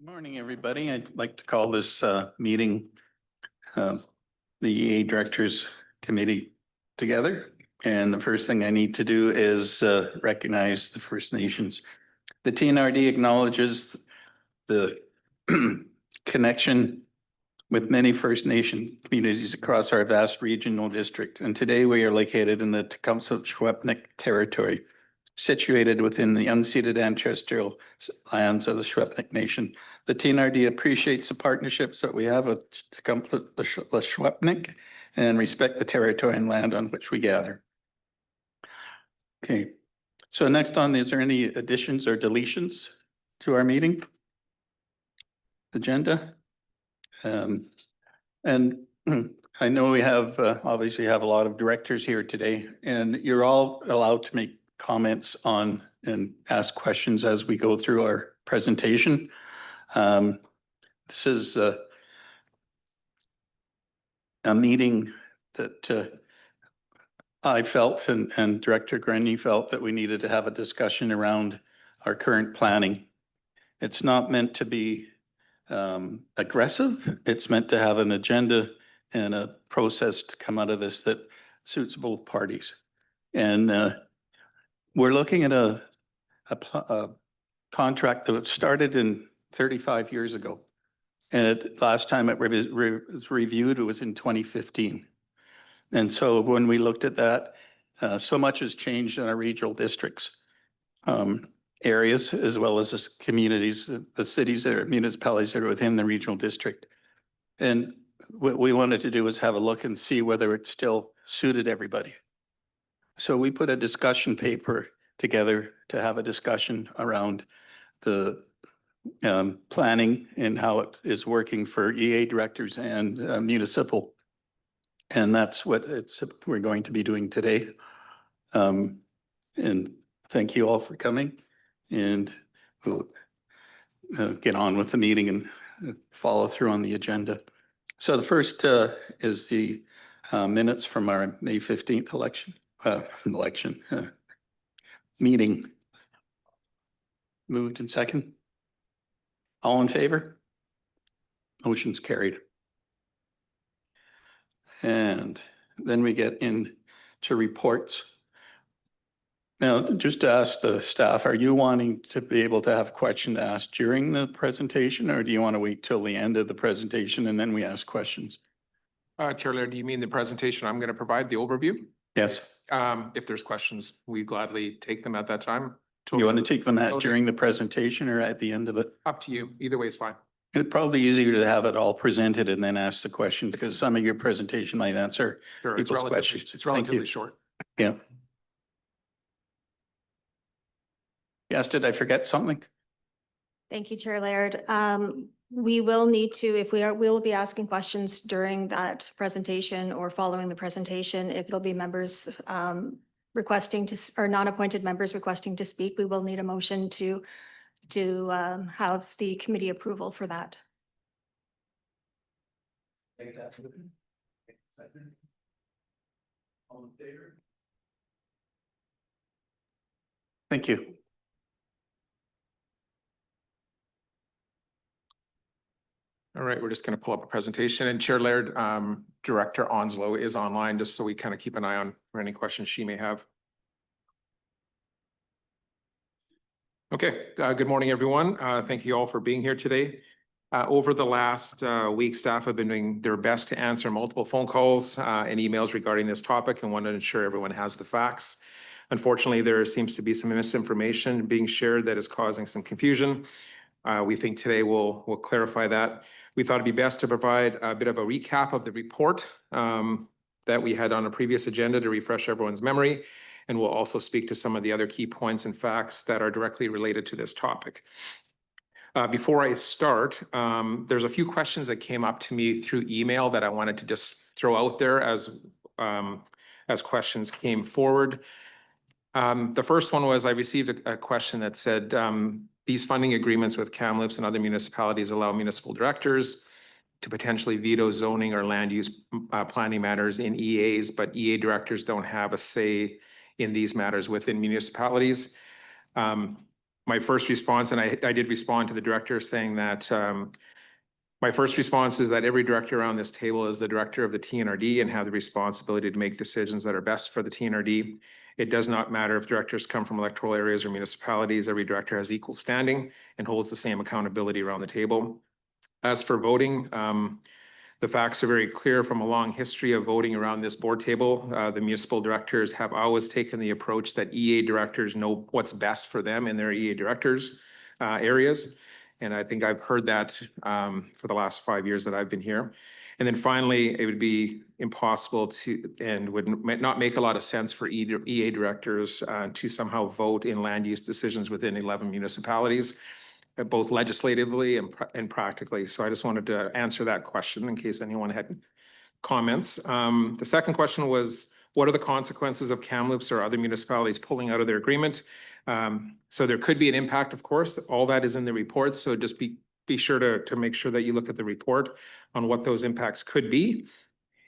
Good morning, everybody. I'd like to call this meeting the EA Directors Committee together. And the first thing I need to do is recognize the First Nations. The TNRD acknowledges the connection with many First Nation communities across our vast regional district. And today we are located in the Tecumseh-Secwepemc territory, situated within the unceded ancestral lands of the Secwepemc Nation. The TNRD appreciates the partnerships that we have with the Secwepemc and respect the territory and land on which we gather. Okay, so next on, is there any additions or deletions to our meeting agenda? And I know we have obviously have a lot of directors here today, and you're all allowed to make comments on and ask questions as we go through our presentation. This is a meeting that I felt and Director Grenny felt that we needed to have a discussion around our current planning. It's not meant to be aggressive. It's meant to have an agenda and a process to come out of this that suits both parties. And we're looking at a contract that started in 35 years ago. And last time it was reviewed, it was in 2015. And so when we looked at that, so much has changed in our regional districts, areas, as well as the communities, the cities or municipalities that are within the regional district. And what we wanted to do was have a look and see whether it still suited everybody. So we put a discussion paper together to have a discussion around the planning and how it is working for EA directors and municipal. And that's what we're going to be doing today. And thank you all for coming, and we'll get on with the meeting and follow through on the agenda. So the first is the minutes from our May 15th meeting. Moved and second. All in favor? Motion's carried. And then we get into reports. Now, just to ask the staff, are you wanting to be able to have questions asked during the presentation, or do you want to wait till the end of the presentation and then we ask questions? Chair Laird, do you mean the presentation I'm going to provide, the overview? Yes. If there's questions, we gladly take them at that time. You want to take them during the presentation or at the end of it? Up to you. Either way is fine. It's probably easier to have it all presented and then ask the question, because some of your presentation might answer people's questions. It's relatively short. Yeah. Yes, did I forget something? Thank you, Chair Laird. We will need to, we'll be asking questions during that presentation or following the presentation. If it'll be members requesting to, or non-appointed members requesting to speak, we will need a motion to have the committee approval for that. All in favor? Thank you. All right, we're just going to pull up a presentation, and Chair Laird, Director Onslow is online, just so we kind of keep an eye on for any questions she may have. Okay, good morning, everyone. Thank you all for being here today. Over the last week, staff have been doing their best to answer multiple phone calls and emails regarding this topic and want to ensure everyone has the facts. Unfortunately, there seems to be some misinformation being shared that is causing some confusion. We think today we'll clarify that. We thought it'd be best to provide a bit of a recap of the report that we had on a previous agenda to refresh everyone's memory. And we'll also speak to some of the other key points and facts that are directly related to this topic. Before I start, there's a few questions that came up to me through email that I wanted to just throw out there as questions came forward. The first one was, I received a question that said, these funding agreements with Kamloops and other municipalities allow municipal directors to potentially veto zoning or land use planning matters in EAs, but EA directors don't have a say in these matters within municipalities. my first response, and I did respond to the director saying that my first response is that every director around this table is the director of the TNRD and have the responsibility to make decisions that are best for the TNRD. It does not matter if directors come from electoral areas or municipalities. Every director has equal standing and holds the same accountability around the table. As for voting, the facts are very clear from a long history of voting around this board table. The municipal directors have always taken the approach that EA directors know what's best for them in their EA directors areas. And I think I've heard that for the last 5 years that I've been here. And then finally, it would be impossible to, and would not make a lot of sense for EA directors to somehow vote in land use decisions within 11 municipalities, both legislatively and practically. So I just wanted to answer that question in case anyone had comments. The second question was, what are the consequences of Kamloops or other municipalities pulling out of their agreement? So there could be an impact, of course. All that is in the report. So just be sure to make sure that you look at the report on what those impacts could be.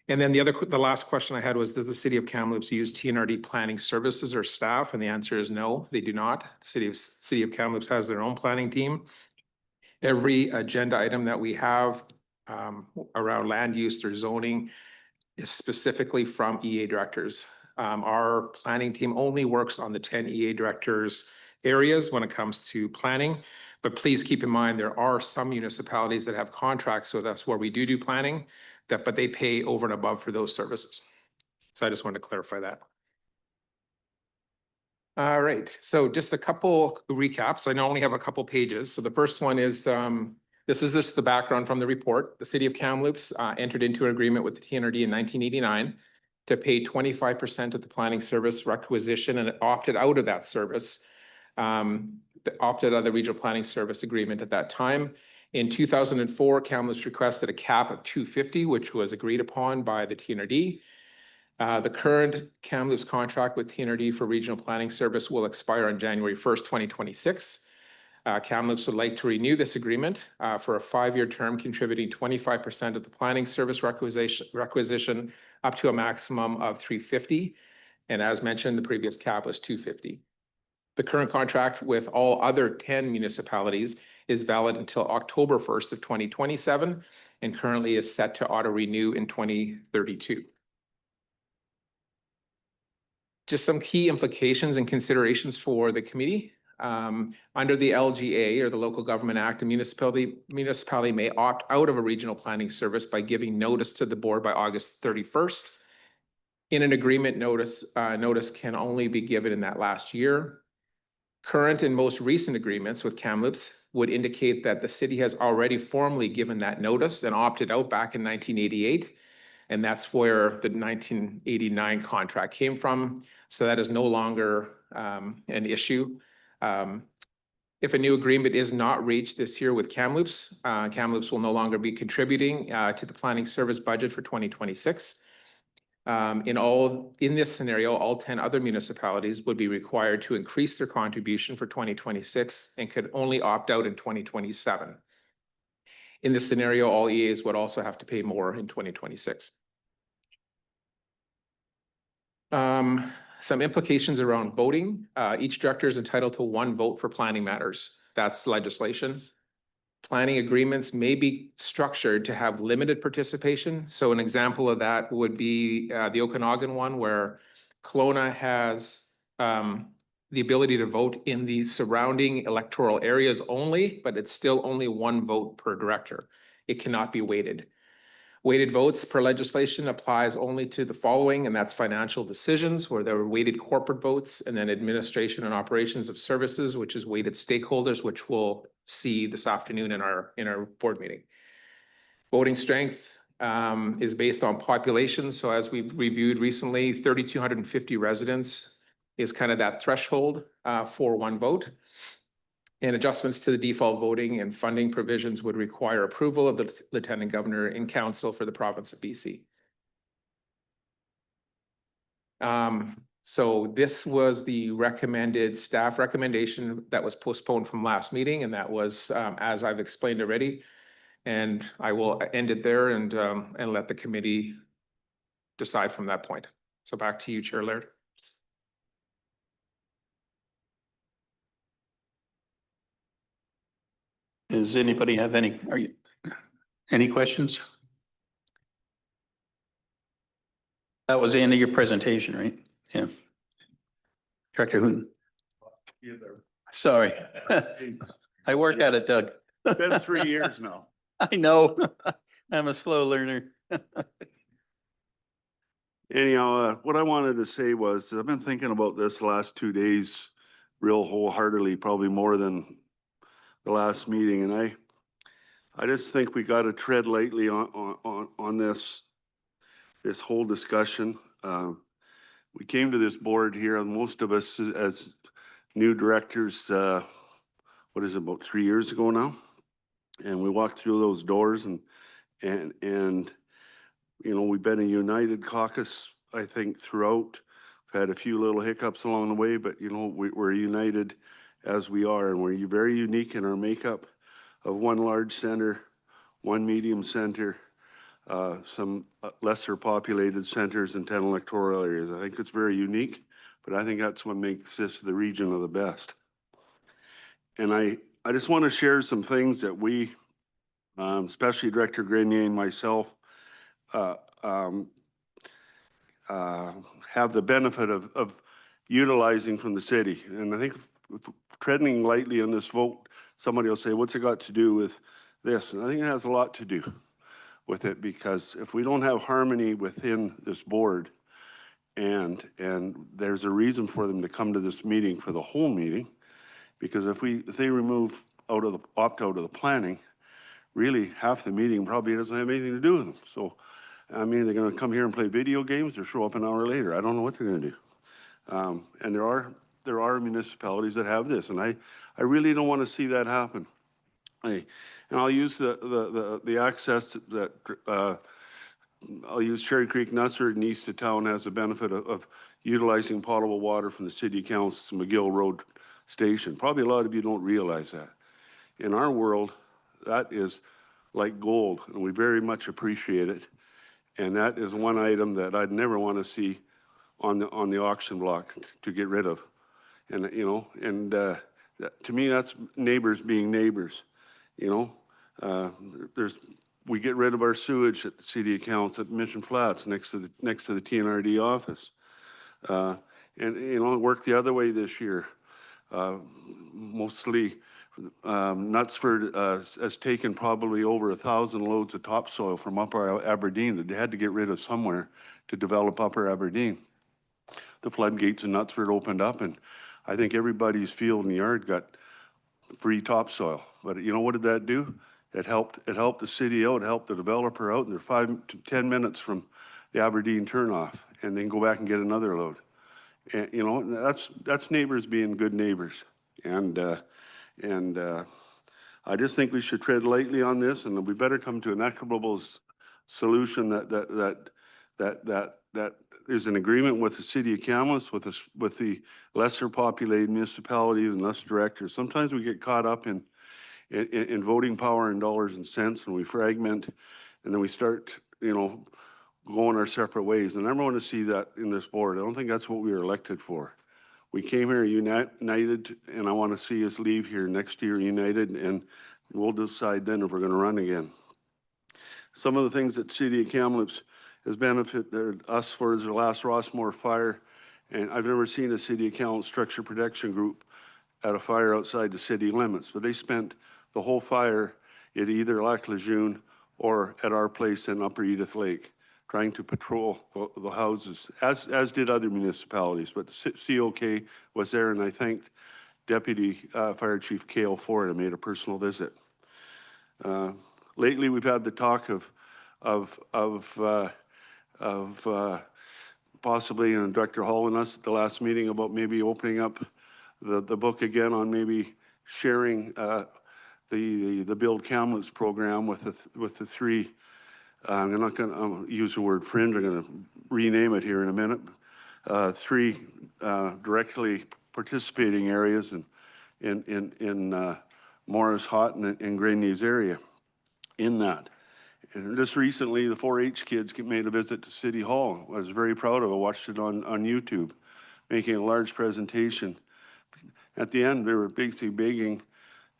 And then the last question I had was, does the city of Kamloops use TNRD planning services or staff? And the answer is no, they do not. The city of Kamloops has their own planning team. Every agenda item that we have around land use or zoning is specifically from EA directors. Our planning team only works on the 10 EA directors areas when it comes to planning. But please keep in mind, there are some municipalities that have contracts with us where we do planning, but they pay over and above for those services. So I just wanted to clarify that. All right, so just a couple recaps. I only have a couple pages. So the first one is, this is just the background from the report. The city of Kamloops entered into an agreement with the TNRD in 1989 to pay 25% of the planning service requisition, and it opted out of that service, opted out of the regional planning service agreement at that time. In 2004, Kamloops requested a cap of 250, which was agreed upon by the TNRD. The current Kamloops contract with TNRD for regional planning service will expire on January 1st, 2026. Kamloops would like to renew this agreement for a 5-year term, contributing 25% of the planning service requisition up to a maximum of 350. And as mentioned, the previous cap was 250. The current contract with all other 10 municipalities is valid until October 1st of 2027 and currently is set to auto-renew in 2032. Just some key implications and considerations for the committee. Under the LGA, or the Local Government Act, a municipality may opt out of a regional planning service by giving notice to the board by August 31st. In an agreement, notice can only be given in that last year. Current and most recent agreements with Kamloops would indicate that the city has already formally given that notice and opted out back in 1988. And that's where the 1989 contract came from. So that is no longer an issue. If a new agreement is not reached this year with Kamloops, Kamloops will no longer be contributing to the planning service budget for 2026. In this scenario, all 10 other municipalities would be required to increase their contribution for 2026 and could only opt out in 2027. In this scenario, all EAs would also have to pay more in 2026. Some implications around voting. Each director is entitled to 1 vote for planning matters. That's legislation. Planning agreements may be structured to have limited participation. So an example of that would be the Okanagan one, where Kelowna has the ability to vote in the surrounding electoral areas only, but it's still only 1 vote per director. It cannot be weighted. Weighted votes per legislation applies only to the following, and that's financial decisions, where there are weighted corporate votes, and then administration and operations of services, which is weighted stakeholders, which we'll see this afternoon in our board meeting. Voting strength is based on population. So as we've reviewed recently, 3,250 residents is kind of that threshold for 1 vote. And adjustments to the default voting and funding provisions would require approval of the Lieutenant Governor in Council for the province of BC. So this was the recommended staff recommendation that was postponed from last meeting, and that was, as I've explained already. And I will end it there and let the committee decide from that point. So back to you, Chair Laird. Does anybody have any questions? That was the end of your presentation, right? Yeah. Director Hooten. Sorry. I work at it, Doug. Been 3 years now. I know. I'm a slow learner. Anyhow, what I wanted to say was, I've been thinking about this the last 2 days real wholeheartedly, probably more than the last meeting, and I just think we got to tread lightly on this whole discussion. We came to this board here, and most of us as new directors, what is it, about 3 years ago now? And we walked through those doors and you know, we've been a united caucus, I think, throughout. We've had a few little hiccups along the way, but you know, we're united as we are, and we're very unique in our makeup of one large center, one medium center, some lesser populated centers and 10 electoral areas. I think it's very unique, but I think that's what makes this the region of the best. And I just want to share some things that we, especially Director Grenier and myself, have the benefit of utilizing from the city. And I think if treading lightly on this vote, somebody will say, what's it got to do with this? And I think it has a lot to do with it, because if we don't have harmony within this board, and there's a reason for them to come to this meeting for the whole meeting, because if they remove opt out of the planning, really half the meeting probably doesn't have anything to do with them. So, I mean, they're going to come here and play video games or show up an hour later. I don't know what they're going to do. And there are municipalities that have this, and I really don't want to see that happen. And I'll use the access that I'll use Cherry Creek, Nussert, and east of town has the benefit of utilizing potable water from the city council's McGill Road station. Probably a lot of you don't realize that. In our world, that is like gold, and we very much appreciate it. And that is one item that I'd never want to see on the auction block to get rid of. And you know, and to me, that's neighbors being neighbors. You know, we get rid of our sewage at the city accounts at Mission Flats next to the TNRD office. And you know, it worked the other way this year. Mostly Knutsford has taken probably over 1,000 loads of topsoil from Upper Aberdeen that they had to get rid of somewhere to develop Upper Aberdeen. The floodgates in Knutsford opened up, and I think everybody's field and yard got free topsoil. But you know, what did that do? It helped the city out, it helped the developer out, and they're 5 to 10 minutes from the Aberdeen turnoff, and then go back and get another load. And you know, that's neighbors being good neighbors. And I just think we should tread lightly on this, and we better come to an equitable solution that there's an agreement with the city of Kamloops, with the lesser populated municipalities and less directors. Sometimes we get caught up in voting power and dollars and cents, and we fragment, and then we start, you know, going our separate ways. And I never want to see that in this board. I don't think that's what we were elected for. We came here united, and I want to see us leave here next year united, and we'll decide then if we're going to run again. Some of the things that City of Kamloops has benefited us for is the last Rossmore fire, and I've never seen a City of Kamloops structure protection group at a fire outside the city limits, but they spent the whole fire at either Lac Lejeune or at our place in Upper Edith Lake, trying to patrol the houses, as did other municipalities. But the COK was there, and I thanked Deputy Fire Chief Cale Ford. I made a personal visit. Lately, we've had the talk of possibly, and Director Hall and us at the last meeting, about maybe opening up the book again on maybe sharing the Build Kamloops program with the three. I'm not going to use the word fringe. I'm going to rename it here in a minute. Three directly participating areas in Morris, Houghton, and Grenier's area in that. And just recently, the 4-H kids made a visit to City Hall. I was very proud of it. I watched it on YouTube, making a large presentation. At the end, they were basically begging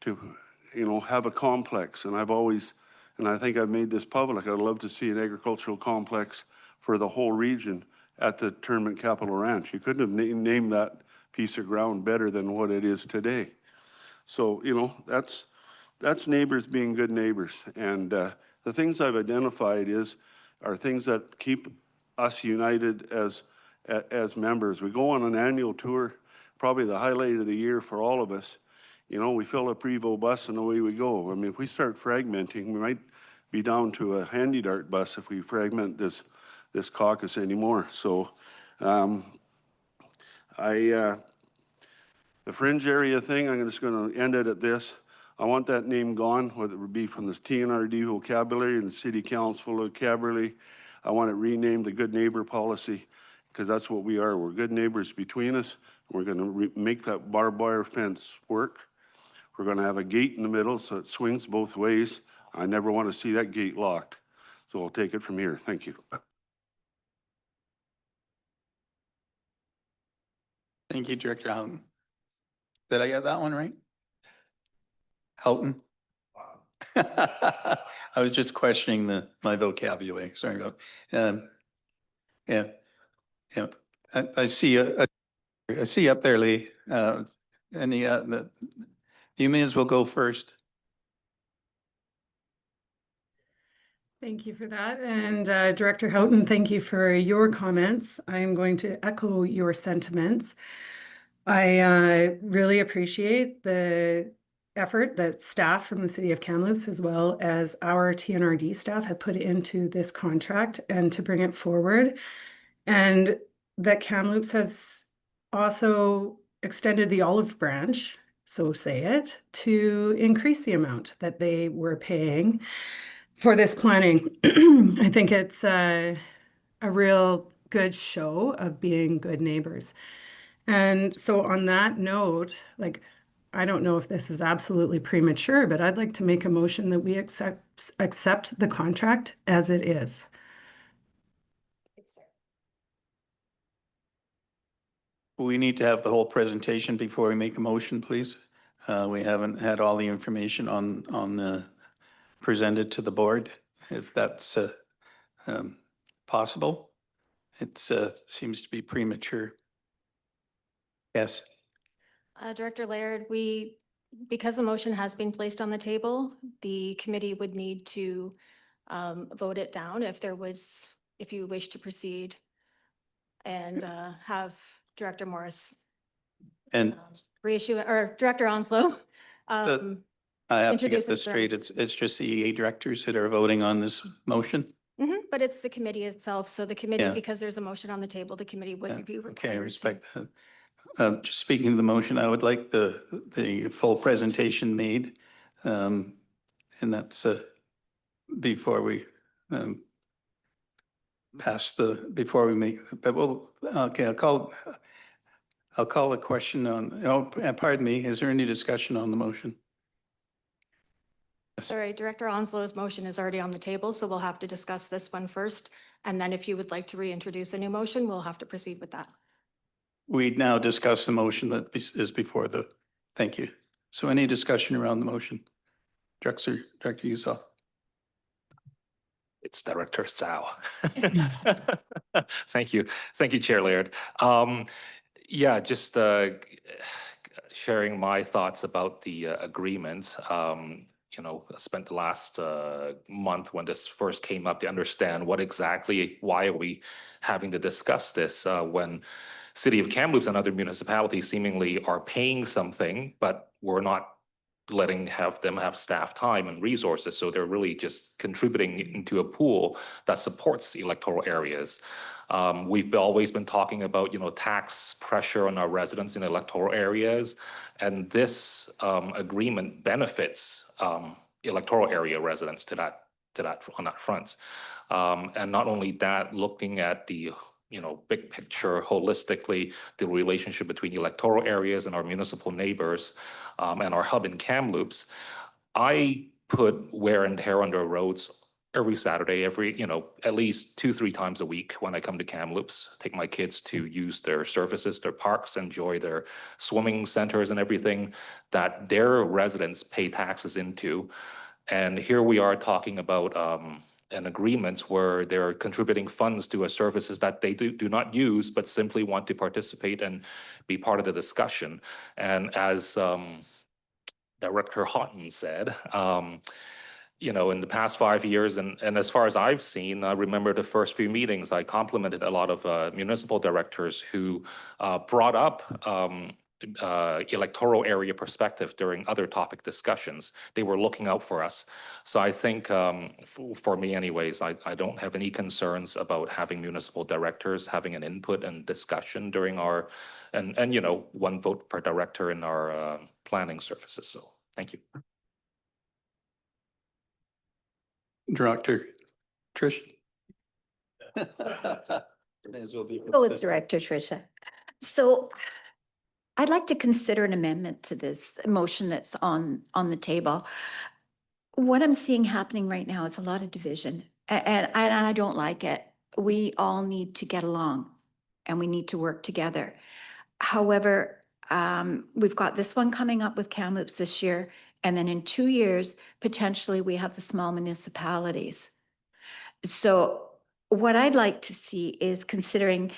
to you know, have a complex. And I've always, and I think I've made this public, I'd love to see an agricultural complex for the whole region at the Tournament Capital Ranch. You couldn't have named that piece of ground better than what it is today. So, you know, that's neighbors being good neighbors. And the things I've identified are things that keep us united as members. We go on an annual tour, probably the highlight of the year for all of us. You know, we fill a Prevost bus and away we go. I mean, if we start fragmenting, we might be down to a handy dart bus if we fragment this caucus anymore. So the fringe area thing, I'm just going to end it at this. I want that name gone, whether it would be from the TNRD vocabulary and the city council vocabulary. I want it renamed the good neighbor policy, because that's what we are. We're good neighbors between us. We're going to make that barbed wire fence work. We're going to have a gate in the middle so it swings both ways. I never want to see that gate locked. So I'll take it from here. Thank you. Thank you, Director Houghton. Did I get that one right? Houghton? I was just questioning my vocabulary. Sorry about. Yeah. I see I see up there, Lee. You may as well go first. Thank you for that. And Director Houghton, thank you for your comments. I'm going to echo your sentiments. I really appreciate the effort that staff from the City of Kamloops, as well as our TNRD staff, have put into this contract and to bring it forward. And that Kamloops has also extended the olive branch, so say it, to increase the amount that they were paying for this planning. I think it's a real good show of being good neighbors. And so on that note, like, I don't know if this is absolutely premature, but I'd like to make a motion that we accept the contract as it is. We need to have the whole presentation before we make a motion, please. We haven't had all the information on presented to the board, if that's possible. It seems to be premature. Yes. Director Laird, because the motion has been placed on the table, the committee would need to vote it down if you wish to proceed and have Director Morris And reissue, or Director Onslow. I have to get introduce this it then. straight. It's just the EA directors that are voting on this motion. But it's the committee itself. So the committee, Yeah. because there's a motion on the table, the committee would be required. Okay, I to- respect that. Just speaking to the motion, I would like the full presentation made. And that's before we before we make, but okay, I'll call a question on, pardon me, is there any discussion on the motion? Sorry, Director Onslow's motion is already on the table, so we'll have to discuss this one first. And then if you would like to reintroduce a new motion, we'll have to proceed with that. We now discuss the motion that is before thank you. So any discussion around the motion? Director Yusof. It's Director Tsao. Thank you. Thank you, Chair Laird. Yeah, just sharing my thoughts about the agreement. You know, I spent the last month when this first came up to understand why are we having to discuss this when City of Kamloops and other municipalities seemingly are paying something, but we're not letting them have staff time and resources. So they're really just contributing into a pool that supports electoral areas. We've always been talking about, you know, tax pressure on our residents in electoral areas. And this agreement benefits electoral area residents on that front. And not only that, looking at the big picture holistically, the relationship between electoral areas and our municipal neighbors and our hub in Kamloops, I put wear and tear on our roads every Saturday, at least 2-3 times a week when I come to Kamloops, take my kids to use their services, their parks, enjoy their swimming centers and everything that their residents pay taxes into. And here we are talking about an agreement where they're contributing funds to a services that they do not use, but simply want to participate and be part of the discussion. And as Director Houghton said, in the past 5 years, and as far as I've seen, I remember the first few meetings, I complimented a lot of municipal directors who brought up electoral area perspective during other topic discussions. They were looking out for us. So I think for me anyways, I don't have any concerns about having municipal directors having an input and discussion during our, and 1 vote per director in our planning services. So thank you. Director Trish? May as well be Go with consistent. Director Tricia. So I'd like to consider an amendment to this motion that's on the table. What I'm seeing happening right now is a lot of division, and I don't like it. We all need to get along and we need to work together. However, we've got this one coming up with Kamloops this year, and then in 2 years, potentially we have the small municipalities. So what I'd like to see is considering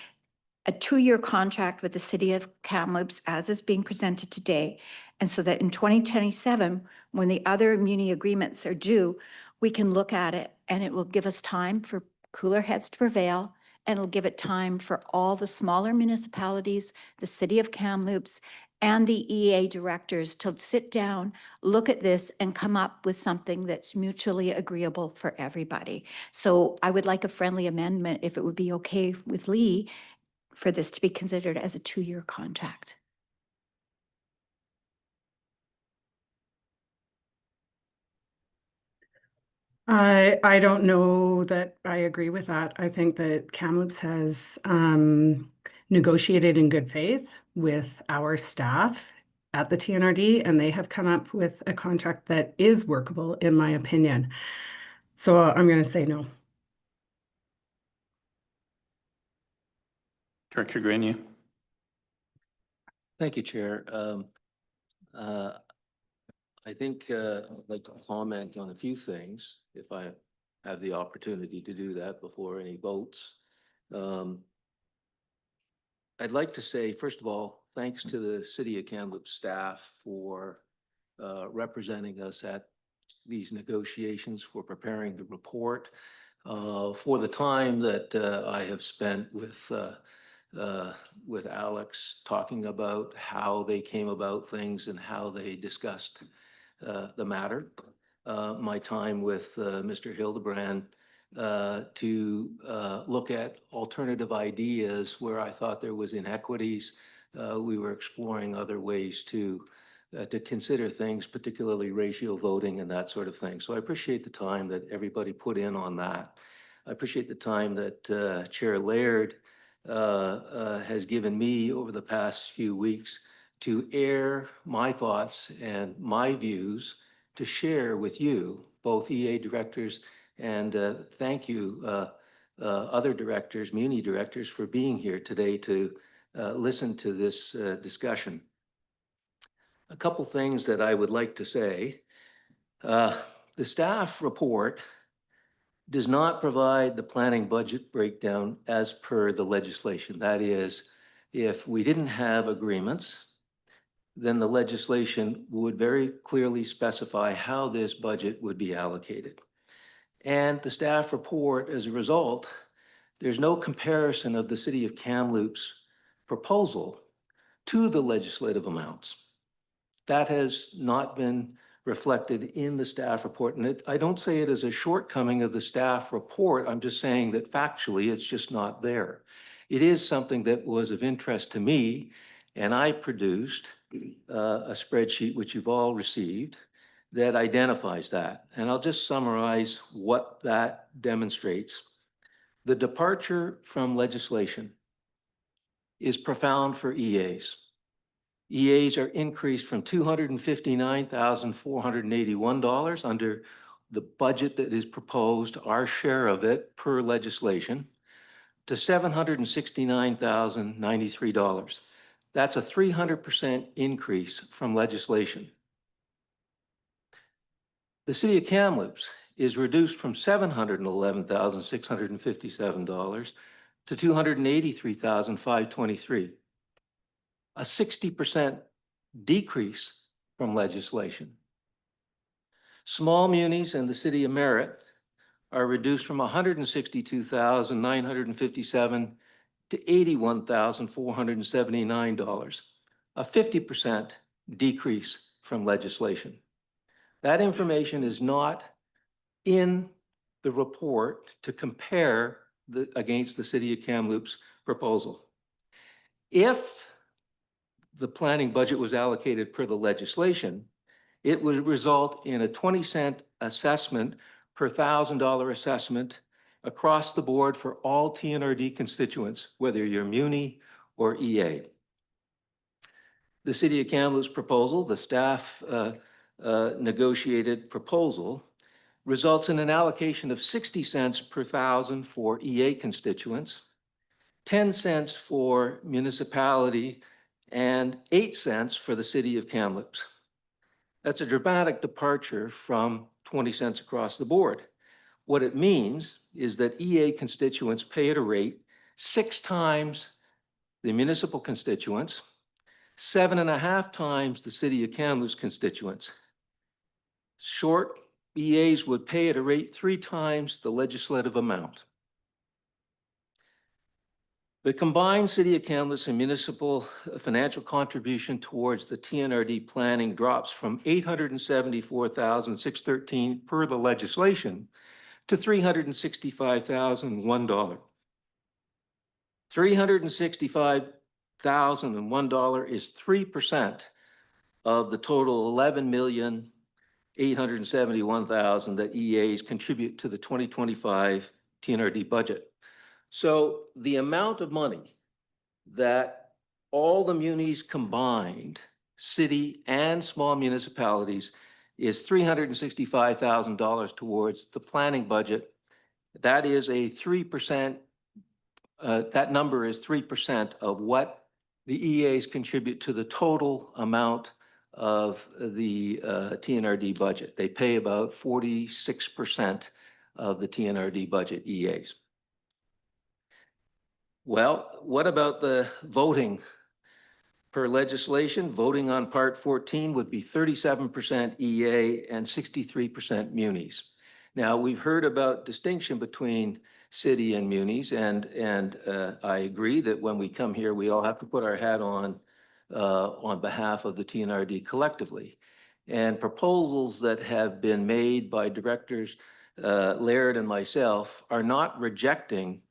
a 2-year contract with the city of Kamloops as is being presented today. And so that in 2027, when the other muni agreements are due, we can look at it and it will give us time for cooler heads to prevail. And it'll give it time for all the smaller municipalities, the city of Kamloops, and the EA directors to sit down, look at this, and come up with something that's mutually agreeable for everybody. So I would like a friendly amendment, if it would be okay with Lee, for this to be considered as a 2-year contract. I don't know that I agree with that. I think that Kamloops has negotiated in good faith with our staff at the TNRD, and they have come up with a contract that is workable, in my opinion. So I'm going to say no. Director Grenier? Thank you, Chair. I think I'd like to comment on a few things, if I have the opportunity to do that before any votes. I'd like to say, first of all, thanks to the City of Kamloops staff for representing us at these negotiations, for preparing the report, for the time that I have spent with Alex talking about how they came about things and how they discussed the matter. My time with Mr. Hildebrand to look at alternative ideas where I thought there was inequities. We were exploring other ways to consider things, particularly ratio voting and that sort of thing. So I appreciate the time that everybody put in on that. I appreciate the time that Chair Laird has given me over the past few weeks to air my thoughts and my views to share with you, both EA directors, and thank you, other directors, muni directors, for being here today to listen to this discussion. A couple things that I would like to say. The staff report does not provide the planning budget breakdown as per the legislation. That is, if we didn't have agreements, then the legislation would very clearly specify how this budget would be allocated. And the staff report, as a result, there's no comparison of the City of Kamloops proposal to the legislative amounts. That has not been reflected in the staff report. And I don't say it as a shortcoming of the staff report. I'm just saying that factually, it's just not there. It is something that was of interest to me, and I produced a spreadsheet, which you've all received, that identifies that. And I'll just summarize what that demonstrates. The departure from legislation is profound for EAs. EAs are increased from $259,481 under the budget that is proposed, our share of it per legislation, to $769,093. That's a 300% increase from legislation. The city of Kamloops is reduced from $711,657 to $283,523, a 60% decrease from legislation. Small munis and the city of Merritt are reduced from $162,957 to $81,479, a 50% decrease from legislation. That information is not in the report to compare against the city of Kamloops proposal. If the planning budget was allocated per the legislation, it would result in a 20-cent assessment per $1,000 assessment across the board for all TNRD constituents, whether you're Muni or EA. The city of Kamloops proposal, the staff negotiated proposal, results in an allocation of 60 cents per thousand for EA constituents, 10 cents for municipality, and 8 cents for the city of Kamloops. That's a dramatic departure from 20 cents across the board. What it means is that EA constituents pay at a rate 6 times the municipal constituents, 7.5 times the city of Kamloops constituents. Short EAs would pay at a rate 3 times the legislative amount. The combined city of Kamloops and municipal financial contribution towards the TNRD planning drops from $874,613 per the legislation to $365,001. $365,001 is 3% of the total $11,871,000 that EAs contribute to the 2025 TNRD budget. So the amount of money that all the munis combined, city and small municipalities, is $365,000 towards the planning budget. That is a 3%, that number is 3% of what the EAs contribute to the total amount of the TNRD budget. They pay about 46% of the TNRD budget, EAs. Well, what about the voting? Per legislation, voting on Part 14 would be 37% EA and 63% munis. Now, we've heard about distinction between city and munis, and I agree that when we come here, we all have to put our hat on behalf of the TNRD collectively. And proposals that have been made by directors Laird and myself are not rejecting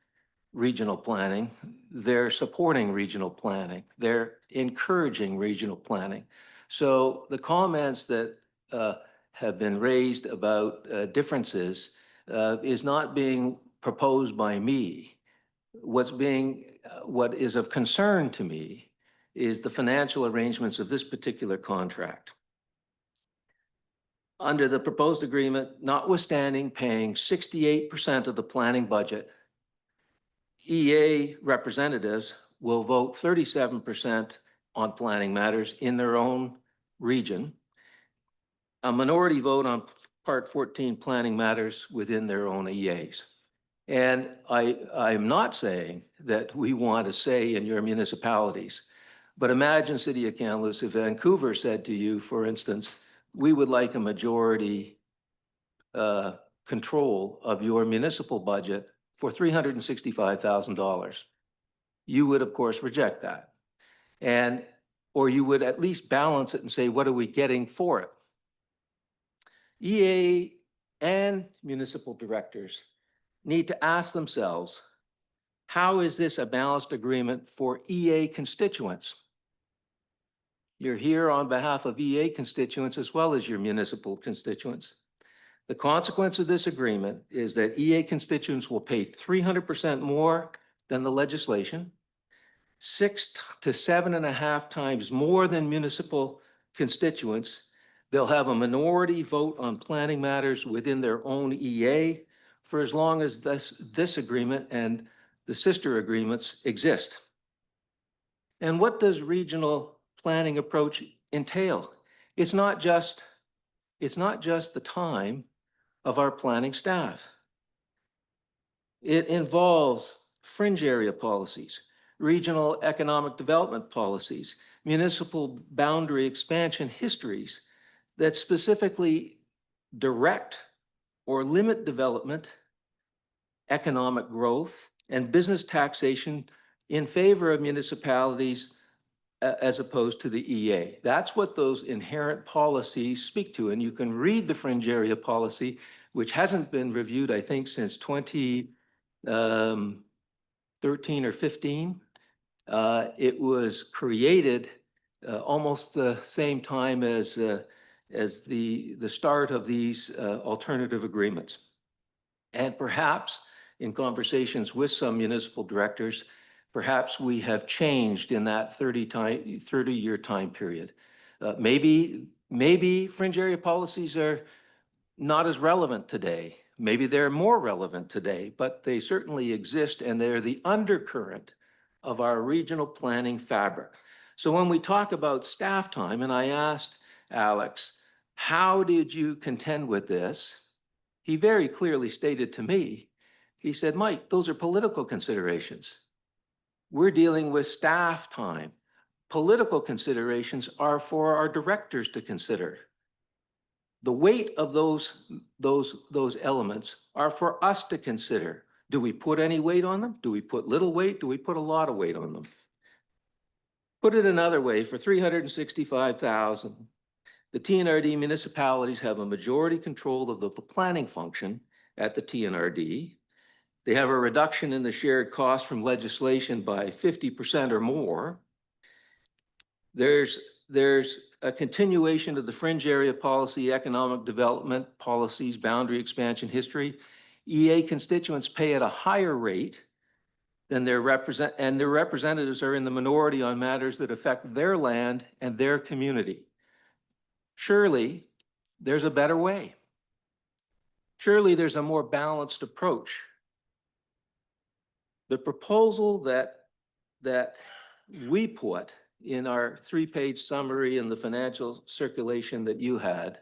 regional planning, they're supporting regional planning, they're encouraging regional planning. So the comments that have been raised about differences is not being proposed by me. What is of concern to me is the financial arrangements of this particular contract. Under the proposed agreement, notwithstanding paying 68% of the planning budget, EA representatives will vote 37% on planning matters in their own region, a minority vote on Part 14 planning matters within their own EAs. And I'm not saying that we want a say in your municipalities, but imagine, City of Kamloops, if Vancouver said to you, for instance, we would like a majority control of your municipal budget for $365,000. You would, of course, reject that. Or you would at least balance it and say, what are we getting for it? EA and municipal directors need to ask themselves, how is this a balanced agreement for EA constituents? You're here on behalf of EA constituents as well as your municipal constituents. The consequence of this agreement is that EA constituents will pay 300% more than the legislation, 6 to 7.5 times more than municipal constituents. They'll have a minority vote on planning matters within their own EA for as long as this agreement and the sister agreements exist. And what does regional planning approach entail? It's not just the time of our planning staff. It involves fringe area policies, regional economic development policies, municipal boundary expansion histories that specifically direct or limit development, economic growth, and business taxation in favor of municipalities as opposed to the EA. That's what those inherent policies speak to. And you can read the fringe area policy, which hasn't been reviewed, I think, since 2013 or 15. It was created almost the same time as the start of these alternative agreements. And perhaps in conversations with some municipal directors, perhaps we have changed in that 30-year time period. Maybe fringe area policies are not as relevant today. Maybe they're more relevant today, but they certainly exist, and they're the undercurrent of our regional planning fabric. So when we talk about staff time, and I asked Alex, how did you contend with this? He very clearly stated to me, he said, Mike, those are political considerations. We're dealing with staff time. Political considerations are for our directors to consider. The weight of those elements are for us to consider. Do we put any weight on them? Do we put little weight? Do we put a lot of weight on them? Put it another way, for $365,000, the TNRD municipalities have a majority control of the planning function at the TNRD. They have a reduction in the shared cost from legislation by 50% or more. There's a continuation of the fringe area policy, economic development policies, boundary expansion history. EA constituents pay at a higher rate than their representatives are in the minority on matters that affect their land and their community. Surely there's a better way. Surely there's a more balanced approach. The proposal that we put in our 3-page summary and the financial circulation that you had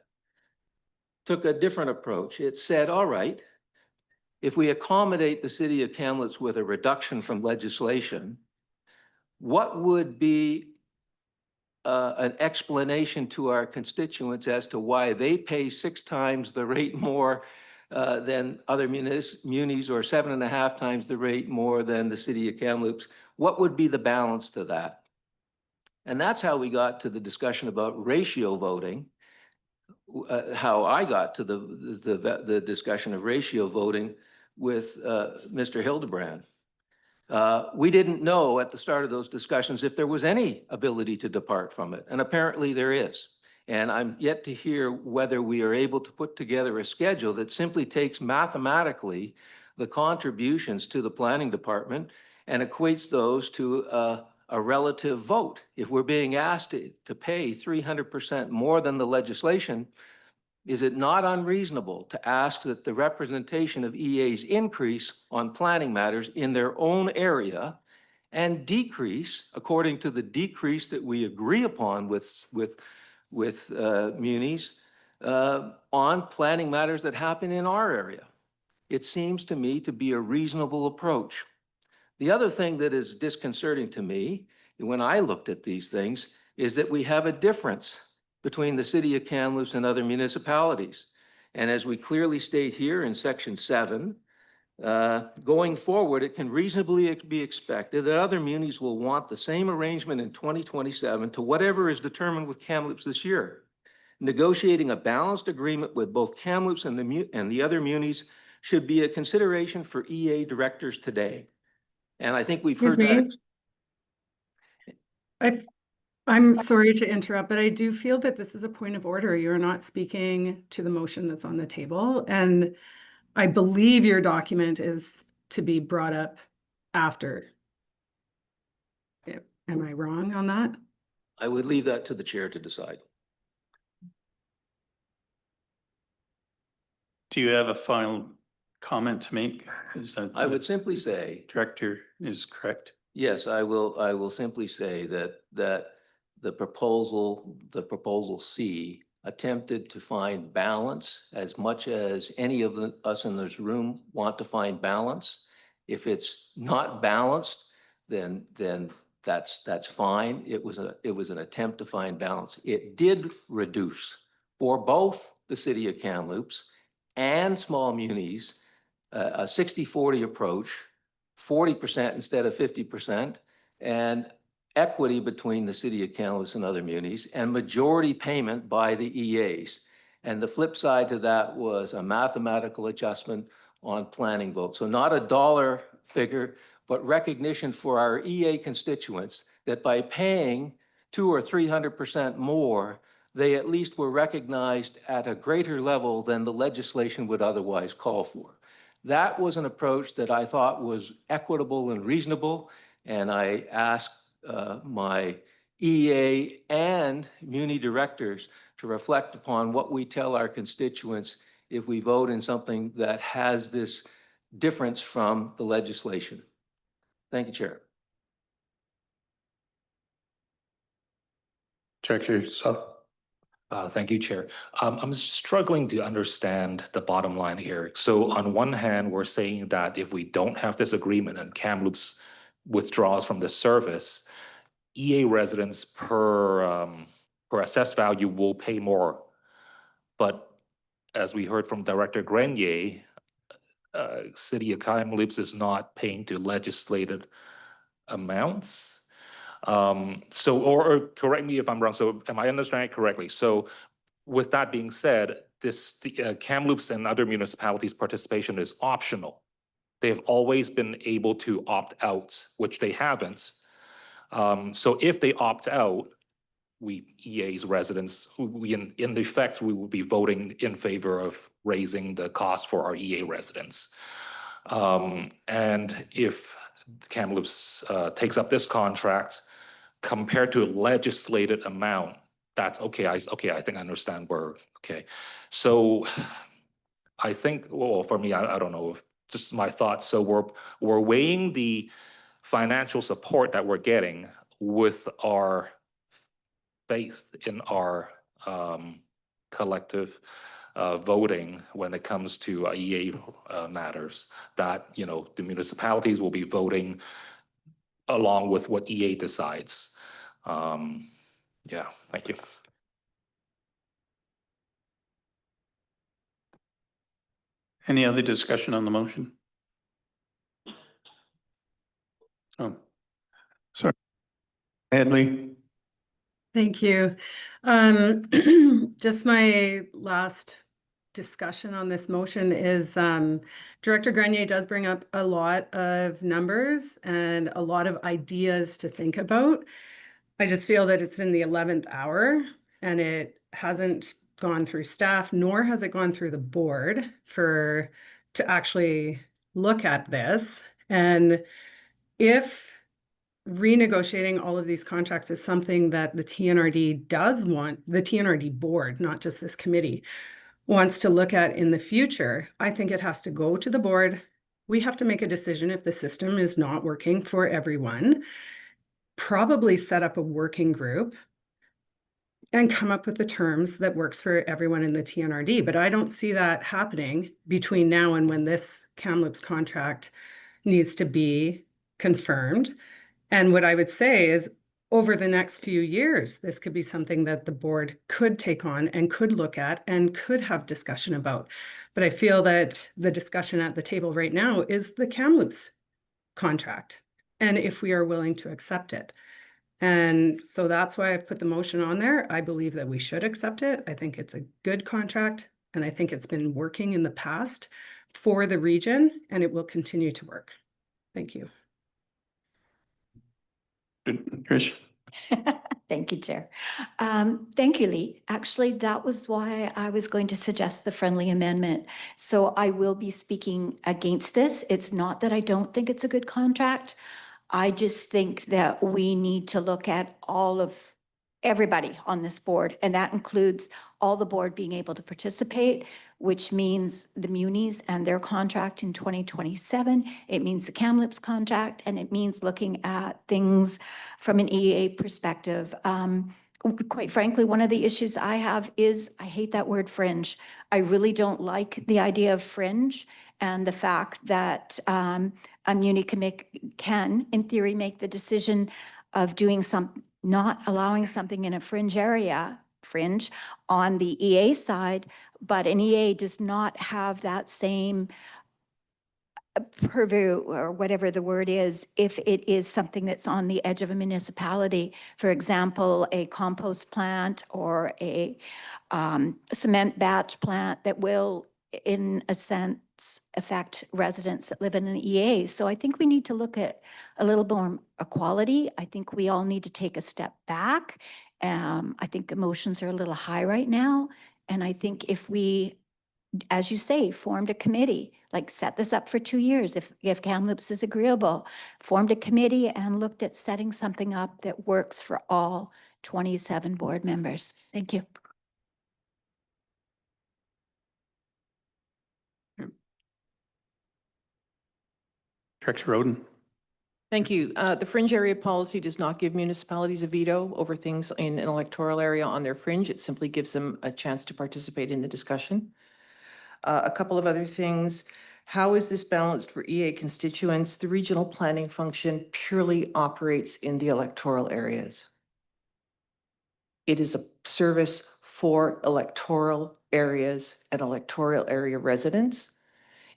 took a different approach. It said, all right, if we accommodate the city of Kamloops with a reduction from legislation, what would be an explanation to our constituents as to why they pay 6 times the rate more than other munis or 7.5 times the rate more than the city of Kamloops? What would be the balance to that? And that's how we got to the discussion about ratio voting, how I got to the discussion of ratio voting with Mr. Hildebrand. We didn't know at the start of those discussions if there was any ability to depart from it, and apparently there is. And I'm yet to hear whether we are able to put together a schedule that simply takes mathematically the contributions to the planning department and equates those to a relative vote. If we're being asked to pay 300% more than the legislation, is it not unreasonable to ask that the representation of EAs increase on planning matters in their own area and decrease according to the decrease that we agree upon with munis on planning matters that happen in our area? It seems to me to be a reasonable approach. The other thing that is disconcerting to me when I looked at these things is that we have a difference between the city of Kamloops and other municipalities. And as we clearly state here in section 7, going forward, it can reasonably be expected that other munis will want the same arrangement in 2027 to whatever is determined with Kamloops this year. Negotiating a balanced agreement with both Kamloops and the other munis should be a consideration for EA directors today. And I think we've heard that. I'm sorry to interrupt, but I do feel that this is a point of order. You're not speaking to the motion that's on the table. And I believe your document is to be brought up after. Am I wrong on that? I would leave that to the chair to decide. Do you have a final comment to make? Is that I would simply say, Director is correct? yes, I will simply say that the proposal C attempted to find balance as much as any of us in this room want to find balance. If it's not balanced, then that's fine. It was an attempt to find balance. It did reduce for both the city of Kamloops and small munis, a 60-40 approach, 40% instead of 50%, and equity between the city of Kamloops and other munis, and majority payment by the EAs. And the flip side to that was a mathematical adjustment on planning votes. So not a dollar figure, but recognition for our EA constituents that by paying 200 or 300% more, they at least were recognized at a greater level than the legislation would otherwise call for. That was an approach that I thought was equitable and reasonable, and I asked my EA and Muni directors to reflect upon what we tell our constituents if we vote in something that has this difference from the legislation. Thank you, Chair. Director Suff? Thank you, Chair. I'm struggling to understand the bottom line here. So on one hand, we're saying that if we don't have this agreement and Kamloops withdraws from the service, EA residents per assessed value will pay more. But as we heard from Director Grenier, City of Kamloops is not paying to legislated amounts. Or correct me if I'm wrong. So am I understanding correctly? So with that being said, the Kamloops and other municipalities' participation is optional. They have always been able to opt out, which they haven't. So if they opt out, we EA's residents, in effect, we will be voting in favor of raising the cost for our EA residents. And if Kamloops takes up this contract, compared to a legislated amount, that's okay. I think I understand where, okay. So I think, well, for me, I don't know, if just my thoughts. So we're weighing the financial support that we're getting with our faith in our collective voting when it comes to EA matters, that, you know, the municipalities will be voting along with what EA decides. Yeah, thank you. Any other discussion on the motion? Oh, sorry. Hadley? Thank you. Just my last discussion on this motion is Director Grenier does bring up a lot of numbers and a lot of ideas to think about. I just feel that it's in the 11th hour and it hasn't gone through staff, nor has it gone through the board to actually look at this. And if renegotiating all of these contracts is something that the TNRD does want, the TNRD board, not just this committee, wants to look at in the future, I think it has to go to the board. We have to make a decision if the system is not working for everyone, probably set up a working group and come up with the terms that works for everyone in the TNRD. But I don't see that happening between now and when this Kamloops contract needs to be confirmed. And what I would say is over the next few years, this could be something that the board could take on and could look at and could have discussion about. But I feel that the discussion at the table right now is the Kamloops contract, and if we are willing to accept it. And so that's why I've put the motion on there. I believe that we should accept it. I think it's a good contract, and I think it's been working in the past for the region, and it will continue to work. Thank you. Trish? Thank you, Chair. Thank you, Lee. Actually, that was why I was going to suggest the friendly amendment. So I will be speaking against this. It's not that I don't think it's a good contract. I just think that we need to look at everybody on this board, and that includes all the board being able to participate. which means the munis and their contract in 2027. It means the Kamloops contract, and it means looking at things from an EA perspective. Quite frankly, one of the issues I have is I hate that word fringe. I really don't like the idea of fringe and the fact that a muni can, in theory, make the decision of doing not allowing something in a fringe area, on the EA side, but an EA does not have that same purview, or whatever the word is, if it is something that's on the edge of a municipality. For example, a compost plant or a cement batch plant that will, in a sense, affect residents that live in an EA. So I think we need to look at a little more equality. I think we all need to take a step back. I think emotions are a little high right now. And I think if we, as you say, formed a committee, like set this up for 2 years, if Kamloops is agreeable, formed a committee and looked at setting something up that works for all 27 board members. Thank you. Director Roden. Thank you. The fringe area policy does not give municipalities a veto over things in an electoral area on their fringe. It simply gives them a chance to participate in the discussion. A couple of other things. How is this balanced for EA constituents? The regional planning function purely operates in the electoral areas. It is a service for electoral areas and electoral area residents.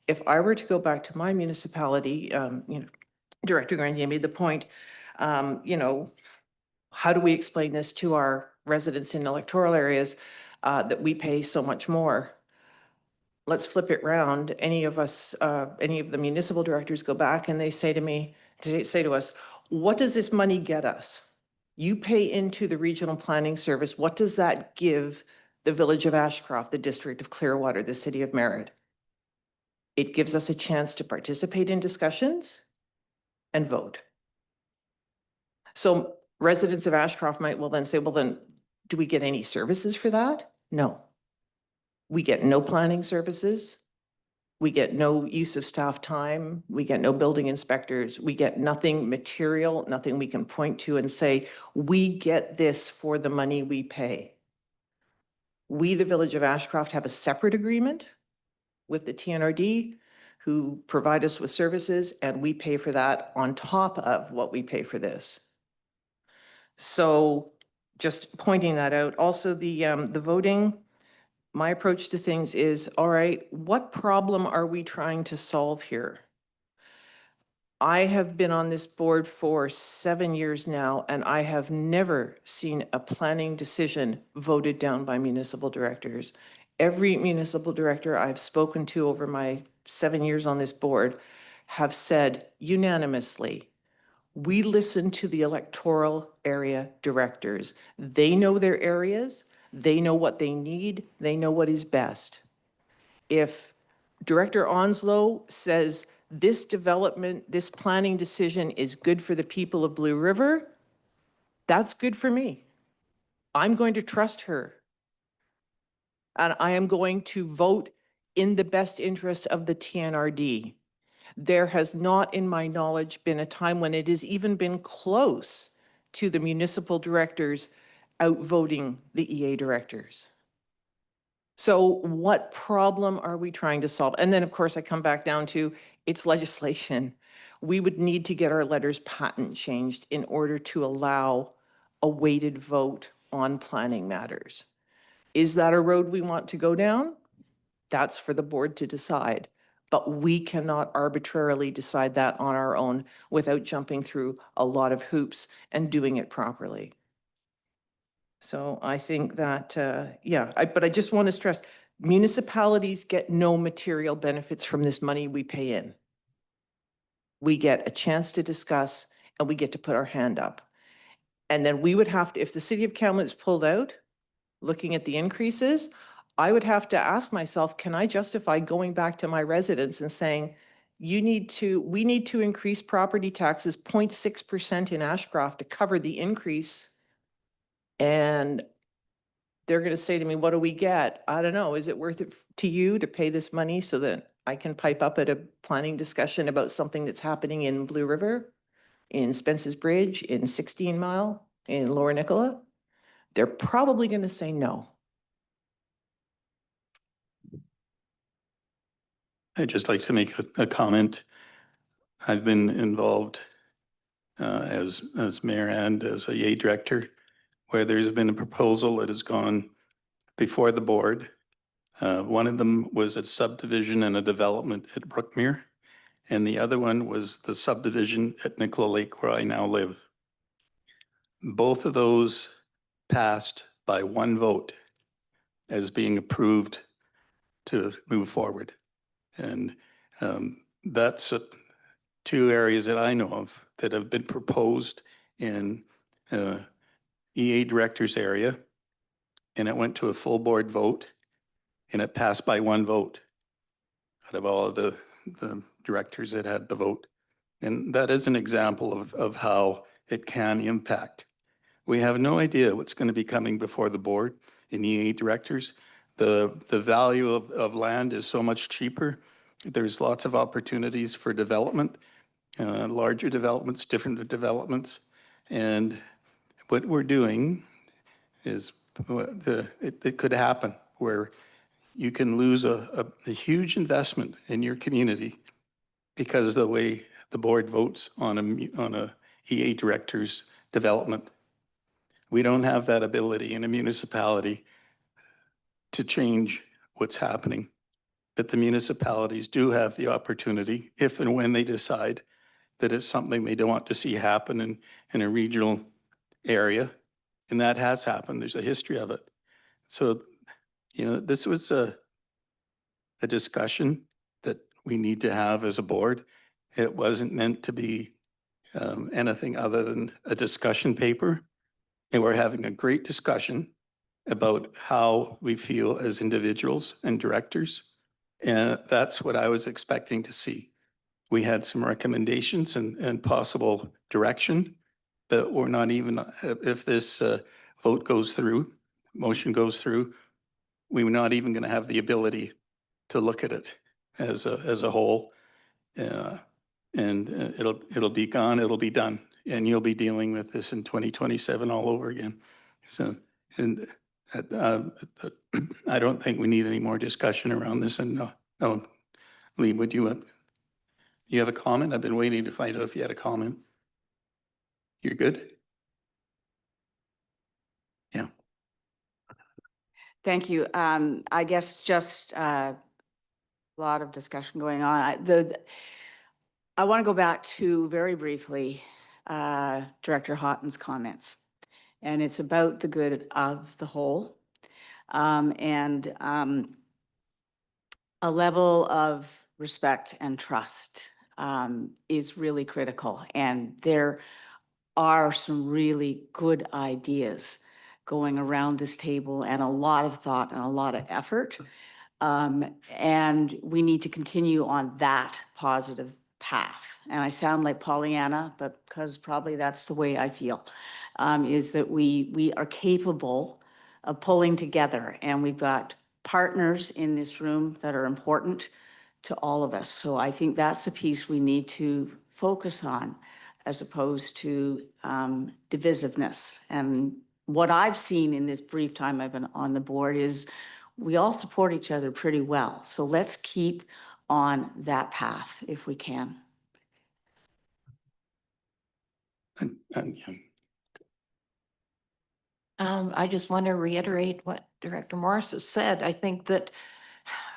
If I were to go back to my municipality, Director Grandier made the point, how do we explain this to our residents in electoral areas that we pay so much more? Let's flip it round. Any of us, any of the municipal directors go back and they say to us, what does this money get us? You pay into the regional planning service. What does that give the village of Ashcroft, the district of Clearwater, the city of Merritt? It gives us a chance to participate in discussions and vote. So residents of Ashcroft might well then say, well then, do we get any services for that? No. We get no planning services. We get no use of staff time. We get no building inspectors. We get nothing material, nothing we can point to and say, we get this for the money we pay. We, the village of Ashcroft, have a separate agreement with the TNRD who provide us with services, and we pay for that on top of what we pay for this. So just pointing that out. Also, the voting, my approach to things is, all right, what problem are we trying to solve here? I have been on this board for 7 years now, and I have never seen a planning decision voted down by municipal directors. Every municipal director I've spoken to over my 7 years on this board have said unanimously, we listen to the electoral area directors. They know their areas. They know what they need. They know what is best. If Director Onslow says this development, this planning decision is good for the people of Blue River, that's good for me. I'm going to trust her. And I am going to vote in the best interest of the TNRD. There has not, in my knowledge, been a time when it has even been close to the municipal directors outvoting the EA directors. So what problem are we trying to solve? And then, of course, I come back down to it's legislation. We would need to get our letters patent changed in order to allow a weighted vote on planning matters. Is that a road we want to go down? That's for the board to decide. But we cannot arbitrarily decide that on our own without jumping through a lot of hoops and doing it properly. So I think that, but I just want to stress, municipalities get no material benefits from this money we pay in. We get a chance to discuss and we get to put our hand up. And then we would have to, if the city of Kamloops pulled out, looking at the increases, I would have to ask myself, can I justify going back to my residents and saying, we need to increase property taxes 0.6% in Ashcroft to cover the increase. And they're going to say to me, what do we get? I don't know. Is it worth it to you to pay this money so that I can pipe up at a planning discussion about something that's happening in Blue River, in Spence's Bridge, in 16 Mile, in Lower Nicola, they're probably going to say no. I'd just like to make a comment. I've been involved as mayor and as a EA director, where there's been a proposal that has gone before the board. One of them was a subdivision and a development at Brookmere, and the other one was the subdivision at Nicola Lake, where I now live. Both of those passed by one vote as being approved to move forward. And that's two areas that I know of that have been proposed in EA director's area. And it went to a full board vote and it passed by one vote out of all of the directors that had the vote. And that is an example of how it can impact. We have no idea what's going to be coming before the board in EA directors. The value of land is so much cheaper. There's lots of opportunities for development, larger developments, different developments. And what we're doing is it could happen where you can lose a huge investment in your community because of the way the board votes on a EA director's development. We don't have that ability in a municipality to change what's happening. But the municipalities do have the opportunity, if and when they decide that it's something they don't want to see happen in a regional area. And that has happened. There's a history of it. So, you know, this was a discussion that we need to have as a board. It wasn't meant to be anything other than a discussion paper. And we're having a great discussion about how we feel as individuals and directors. And that's what I was expecting to see. We had some recommendations and possible direction, but we're not even, if this vote goes through, motion goes through, we're not even going to have the ability to look at it as a whole. And it'll be gone, it'll be done. And you'll be dealing with this in 2027 all over again. So, and I don't think we need any more discussion around this. And no, Lee, would you have a comment? I've been waiting to find out if you had a comment. You're good? Yeah. Thank you. I guess just a lot of discussion going on. I want to go back to very briefly Director Houghton's comments, and it's about the good of the whole and a level of respect and trust is really critical. And there are some really good ideas going around this table and a lot of thought and a lot of effort. And we need to continue on that positive path. And I sound like Pollyanna, but because probably that's the way I feel, is that we are capable of pulling together, and we've got partners in this room that are important to all of us. So I think that's the piece we need to focus on, as opposed to divisiveness. And what I've seen in this brief time I've been on the board is we all support each other pretty well. So let's keep on that path if we can. Yeah. I just want to reiterate what Director Morris has said. I think that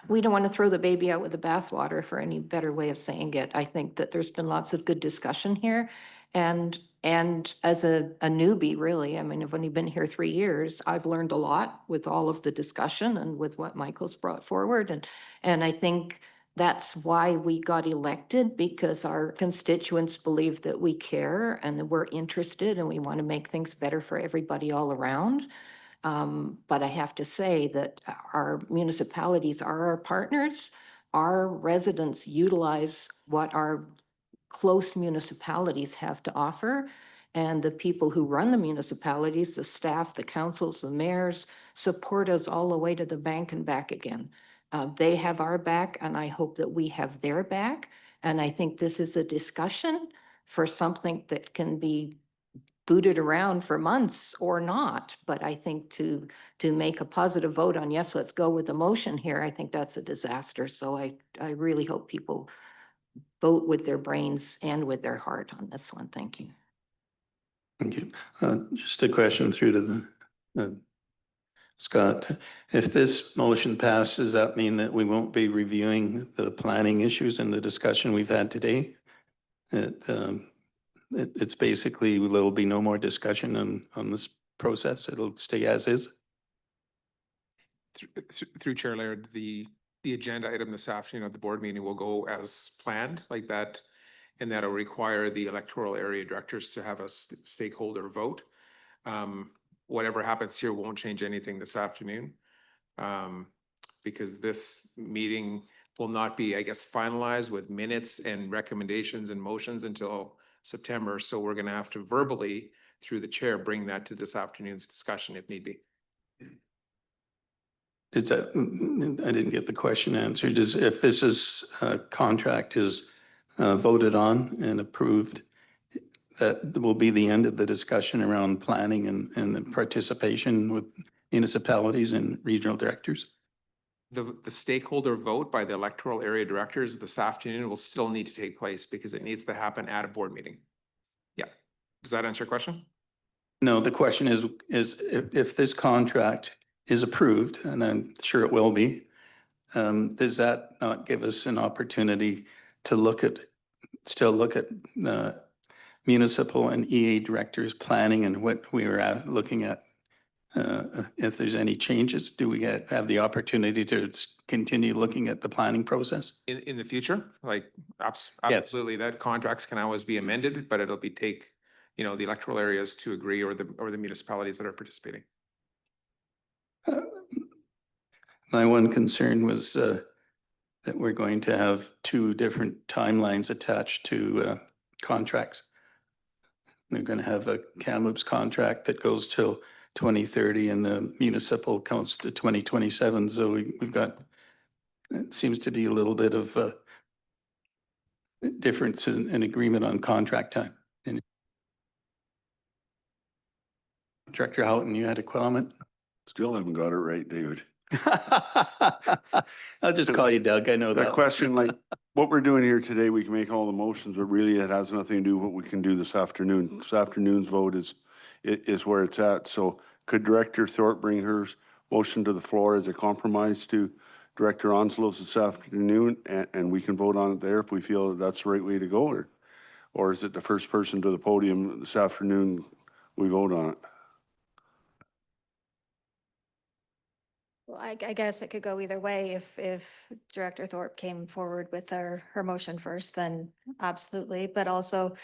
we don't want to throw the baby out with the bathwater, for any better way of saying it. I think that there's been lots of good discussion here. And as a newbie, really, I mean, I've only been here 3 years, I've learned a lot with all of the discussion and with what Michael's brought forward. And I think that's why we got elected, because our constituents believe that we care and that we're interested and we want to make things better for everybody all around. But I have to say that our municipalities are our partners. Our residents utilize what our close municipalities have to offer. And the people who run the municipalities, the staff, the councils, the mayors, support us all the way to the bank and back again. They have our back, and I hope that we have their back. And I think this is a discussion for something that can be booted around for months or not. But I think to make a positive vote on, yes, let's go with the motion here, I think that's a disaster. So I really hope people vote with their brains and with their heart on this one. Thank you. Thank you. Just a question through to the Scott. If this motion passes, that mean that we won't be reviewing the planning issues and the discussion we've had today? It's basically, there'll be no more discussion on this process. It'll stay as is. Through Chair Laird, the agenda item this afternoon at the board meeting will go as planned, like that, and that'll require the electoral area directors to have a stakeholder vote. Whatever happens here won't change anything this afternoon, because this meeting will not be, I guess, finalized with minutes and recommendations and motions until September. So we're going to have to verbally, through the chair, bring that to this afternoon's discussion if need be. I didn't get the question answered. If this is contract is voted on and approved, that will be the end of the discussion around planning and the participation with municipalities and regional directors? The stakeholder vote by the electoral area directors this afternoon will still need to take place because it needs to happen at a board meeting. Yeah. Does that answer your question? No, the question is if this contract is approved, and I'm sure it will be, does that not give us an opportunity to still look at municipal and EA directors planning and what we are looking at? If there's any changes, do we have the opportunity to continue looking at the planning process? In the future, like absolutely, that contracts can always be amended, but it'll be the electoral areas to agree, or the municipalities that are participating. My one concern was that we're going to have two different timelines attached to contracts. They're going to have a Kamloops contract that goes till 2030 and the municipal comes to 2027. So we've got, it seems to be a little bit of a difference in agreement on contract time. And Director Houghton, you had a comment? Still haven't got it right, David. I'll just call you Doug. I know that. That question, like what we're doing here today, we can make all the motions, but really it has nothing to do with what we can do this afternoon. This afternoon's vote is where it's at. So could Director Thorpe bring her motion to the floor as a compromise to Director Onslow's this afternoon, and we can vote on it there if we feel that that's the right way to go, or is it the first person to the podium this afternoon, we vote on it? Well, I guess it could go either way. If Director Thorpe came forward with her motion first, then absolutely. But also,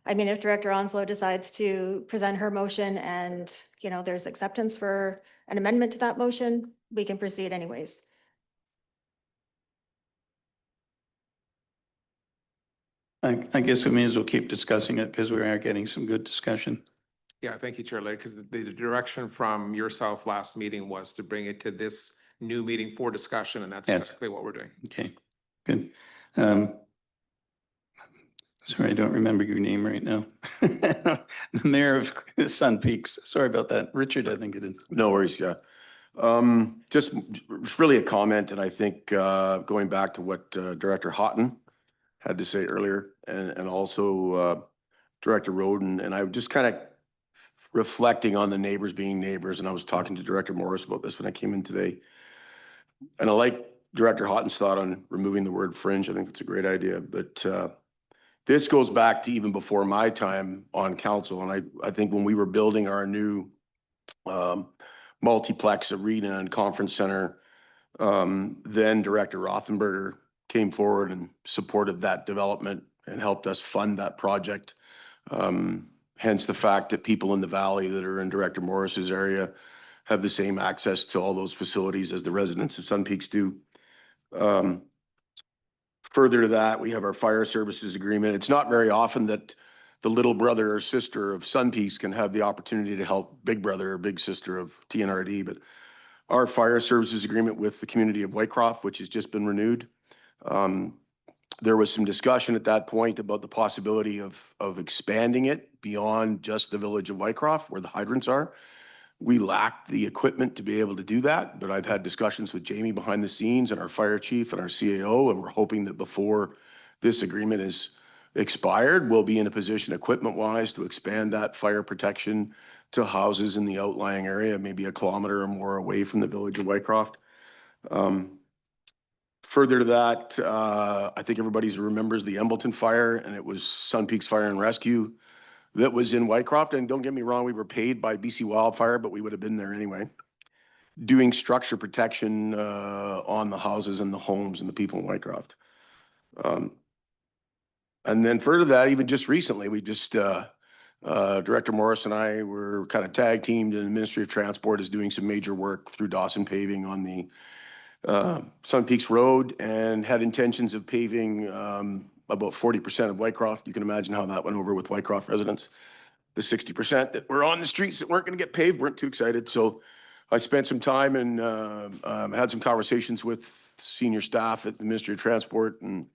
I mean, if Director Onslow decides to present her motion and, there's acceptance for an amendment to that motion, we can proceed anyways. I guess we may as well keep discussing it because we are getting some good discussion. Yeah, thank you, Chair Laird, because the direction from yourself last meeting was to bring it to this new meeting for discussion, and that's Yes. exactly what we're doing. Okay, good. Sorry, I don't remember your name right now. The Mayor of Sun Peaks. Sorry about that. Richard, I think it is. No worries, yeah. Just really a comment, and I think going back to what Director Houghton had to say earlier, and also Director Roden, and I was just kind of reflecting on the neighbors being neighbors, and I was talking to Director Morris about this when I came in today. And I like Director Houghton's thought on removing the word fringe. I think that's a great idea, but this goes back to even before my time on council, and I think when we were building our new multiplex arena and conference center, then Director Rothenberger came forward and supported that development and helped us fund that project. Hence the fact that people in the valley that are in Director Morris's area have the same access to all those facilities as the residents of Sun Peaks do. Further to that, we have our fire services agreement. It's not very often that the little brother or sister of Sun Peaks can have the opportunity to help big brother or big sister of TNRD, but our fire services agreement with the community of Whitecroft, which has just been renewed. There was some discussion at that point about the possibility of expanding it beyond just the village of Whitecroft where the hydrants are. We lacked the equipment to be able to do that, but I've had discussions with Jamie behind the scenes and our fire chief and our CAO, and we're hoping that before this agreement is expired, we'll be in a position equipment-wise to expand that fire protection to houses in the outlying area, maybe 1 kilometer or more away from the village of Whitecroft. Further to that, I think everybody remembers the Embleton fire, and it was Sun Peaks Fire and Rescue that was in Whitecroft. And don't get me wrong, we were paid by BC Wildfire, but we would have been there anyway, doing structure protection on the houses and the homes and the people in Whitecroft. And then further to that, even just recently, we just, Director Morris and I were kind of tag teamed, and the Ministry of Transport is doing some major work through Dawson Paving on the Sun Peaks Road, and had intentions of paving about 40% of Whitecroft. You can imagine how that went over with Whitecroft residents. The 60% that were on the streets that weren't going to get paved weren't too excited. So I spent some time and had some conversations with senior staff at the Ministry of Transport, and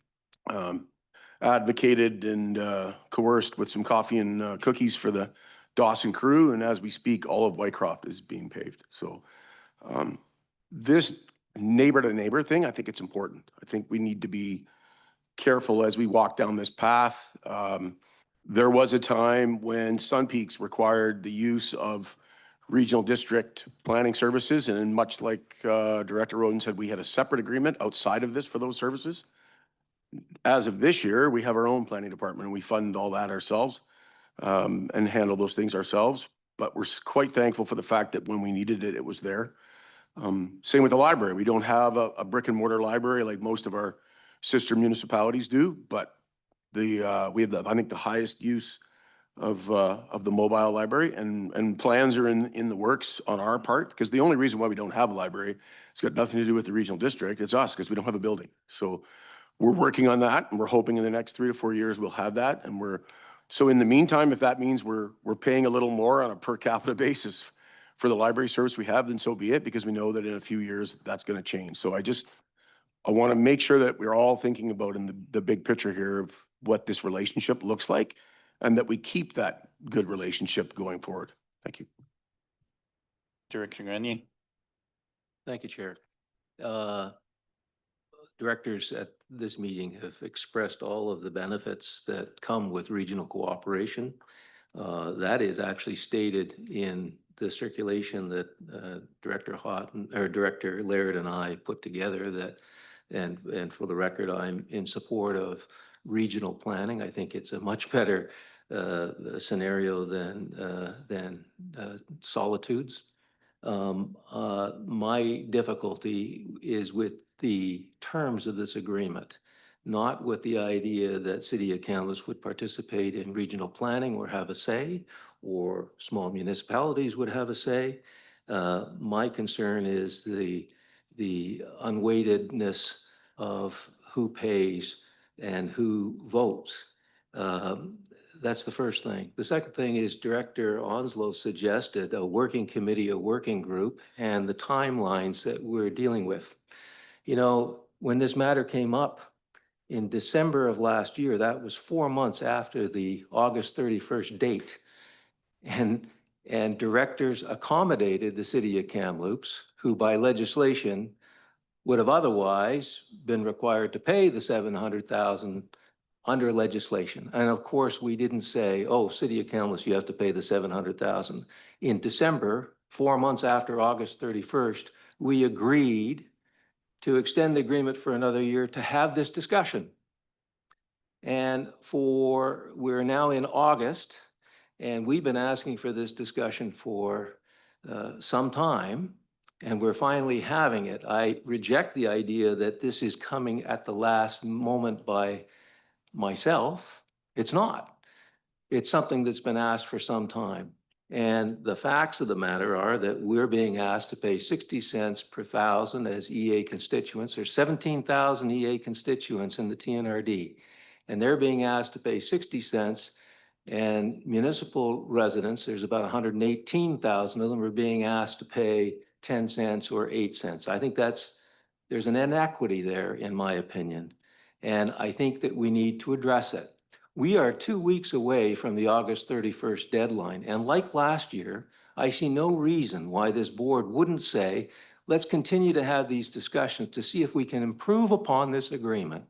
advocated and coerced with some coffee and cookies for the Dawson crew. And as we speak, all of Whitecroft is being paved. So this neighbor to neighbor thing, I think it's important. I think we need to be careful as we walk down this path. There was a time when Sun Peaks required the use of regional district planning services, and much like Director Roden said, we had a separate agreement outside of this for those services. As of this year, we have our own planning department, and we fund all that ourselves and handle those things ourselves. But we're quite thankful for the fact that when we needed it, it was there. Same with the library. We don't have a brick and mortar library like most of our sister municipalities do, but we have I think the highest use of the mobile library, and plans are in the works on our part, because the only reason why we don't have a library, it's got nothing to do with the regional district. It's us, because we don't have a building. So we're working on that, and we're hoping in the next 3 to 4 years we'll have that. And so in the meantime, if that means we're paying a little more on a per capita basis for the library service we have, then so be it, because we know that in a few years that's going to change. So I want to make sure that we're all thinking about in the big picture here of what this relationship looks like, and that we keep that good relationship going forward. Thank you. Director Grenier. Thank you, Chair. Directors at this meeting have expressed all of the benefits that come with regional cooperation. That is actually stated in the circulation that Director Laird and I put together. That, and for the record, I'm in support of regional planning. I think it's a much better scenario than solitudes. My difficulty is with the terms of this agreement, not with the idea that City of Kamloops would participate in regional planning or have a say, or small municipalities would have a say. My concern is the unweightedness of who pays and who votes. That's the first thing. The second thing is Director Onslow suggested a working committee, a working group, and the timelines that we're dealing with. You know, when this matter came up in December of last year, that was 4 months after the August 31st date. And directors accommodated the City of Kamloops, who by legislation would have otherwise been required to pay the $700,000 under legislation. And of course, we didn't say, oh, City of Kamloops, you have to pay the $700,000. In December, 4 months after August 31st, we agreed to extend the agreement for another year to have this discussion. And we're now in August, and we've been asking for this discussion for some time, and we're finally having it. I reject the idea that this is coming at the last moment by myself. It's not. It's something that's been asked for some time. And the facts of the matter are that we're being asked to pay 60 cents per thousand as EA constituents. There's 17,000 EA constituents in the TNRD, and they're being asked to pay 60 cents. And municipal residents, there's about 118,000 of them, are being asked to pay 10 cents or 8 cents. I think there's an inequity there, in my opinion. And I think that we need to address it. We are 2 weeks away from the August 31st deadline. And like last year, I see no reason why this board wouldn't say, let's continue to have these discussions to see if we can improve upon this agreement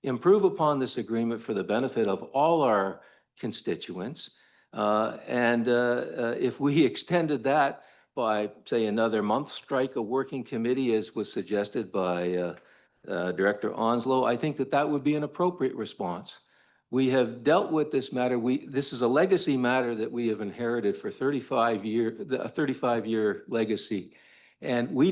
for the benefit of all our constituents. If we extended that by, say, another month, strike a working committee, as was suggested by Director Onslow, I think that that would be an appropriate response. We have dealt with this matter. This is a legacy matter that we have inherited for 35 years, a 35-year legacy. And we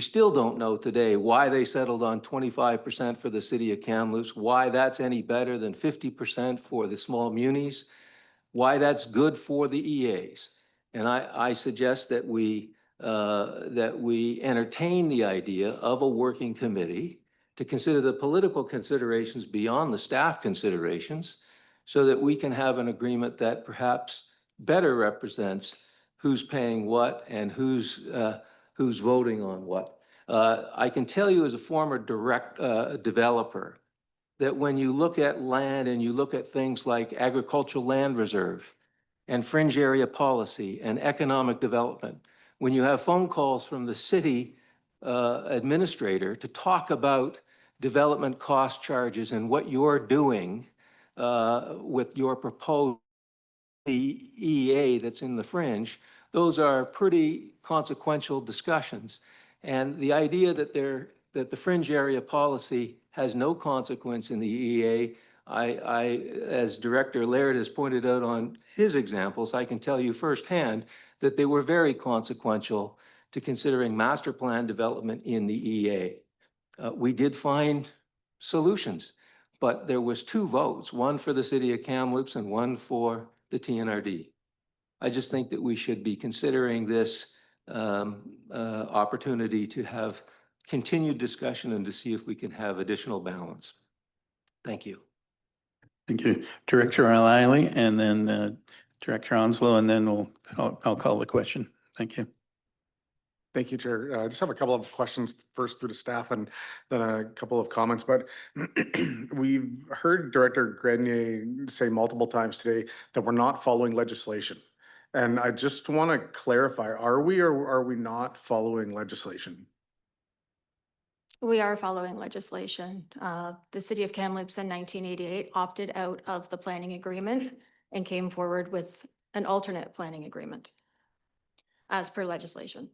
still don't know today why they settled on 25% for the city of Kamloops, why that's any better than 50% for the small munis, why that's good for the EAs. And I suggest that we entertain the idea of a working committee to consider the political considerations beyond the staff considerations so that we can have an agreement that perhaps better represents who's paying what and who's voting on what. I can tell you as a former developer that when you look at land and you look at things like agricultural land reserve and fringe area policy and economic development, when you have phone calls from the city administrator to talk about development cost charges and what you're doing with your proposed EA that's in the fringe, those are pretty consequential discussions. And the idea that the fringe area policy has no consequence in the EA, as Director Laird has pointed out on his examples, I can tell you firsthand that they were very consequential to considering master plan development in the EA. We did find solutions, but there was 2 votes, one for the city of Kamloops and one for the TNRD. I just think that we should be considering this opportunity to have continued discussion and to see if we can have additional balance. Thank you. Thank you. Director O'Reilly and then Director Onslow, and then I'll call the question. Thank you. Thank you, Chair. I just have a couple of questions first through to staff and then a couple of comments. But we've heard Director Grenier say multiple times today that we're not following legislation. And I just want to clarify, are we or are we not following legislation? We are following legislation. The city of Kamloops in 1988 opted out of the planning agreement and came forward with an alternate planning agreement as per legislation.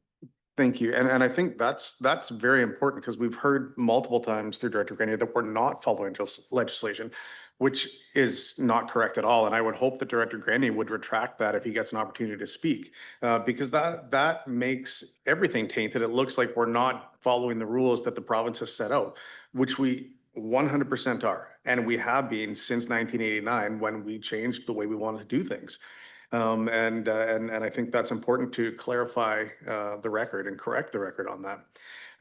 Thank you. And I think that's very important because we've heard multiple times through Director Grenier that we're not following legislation, which is not correct at all. And I would hope that Director Grenier would retract that if he gets an opportunity to speak, because that makes everything tainted. It looks like we're not following the rules that the province has set out, which we 100% are. And we have been since 1989 when we changed the way we wanted to do things. And I think that's important to clarify the record and correct the record on that.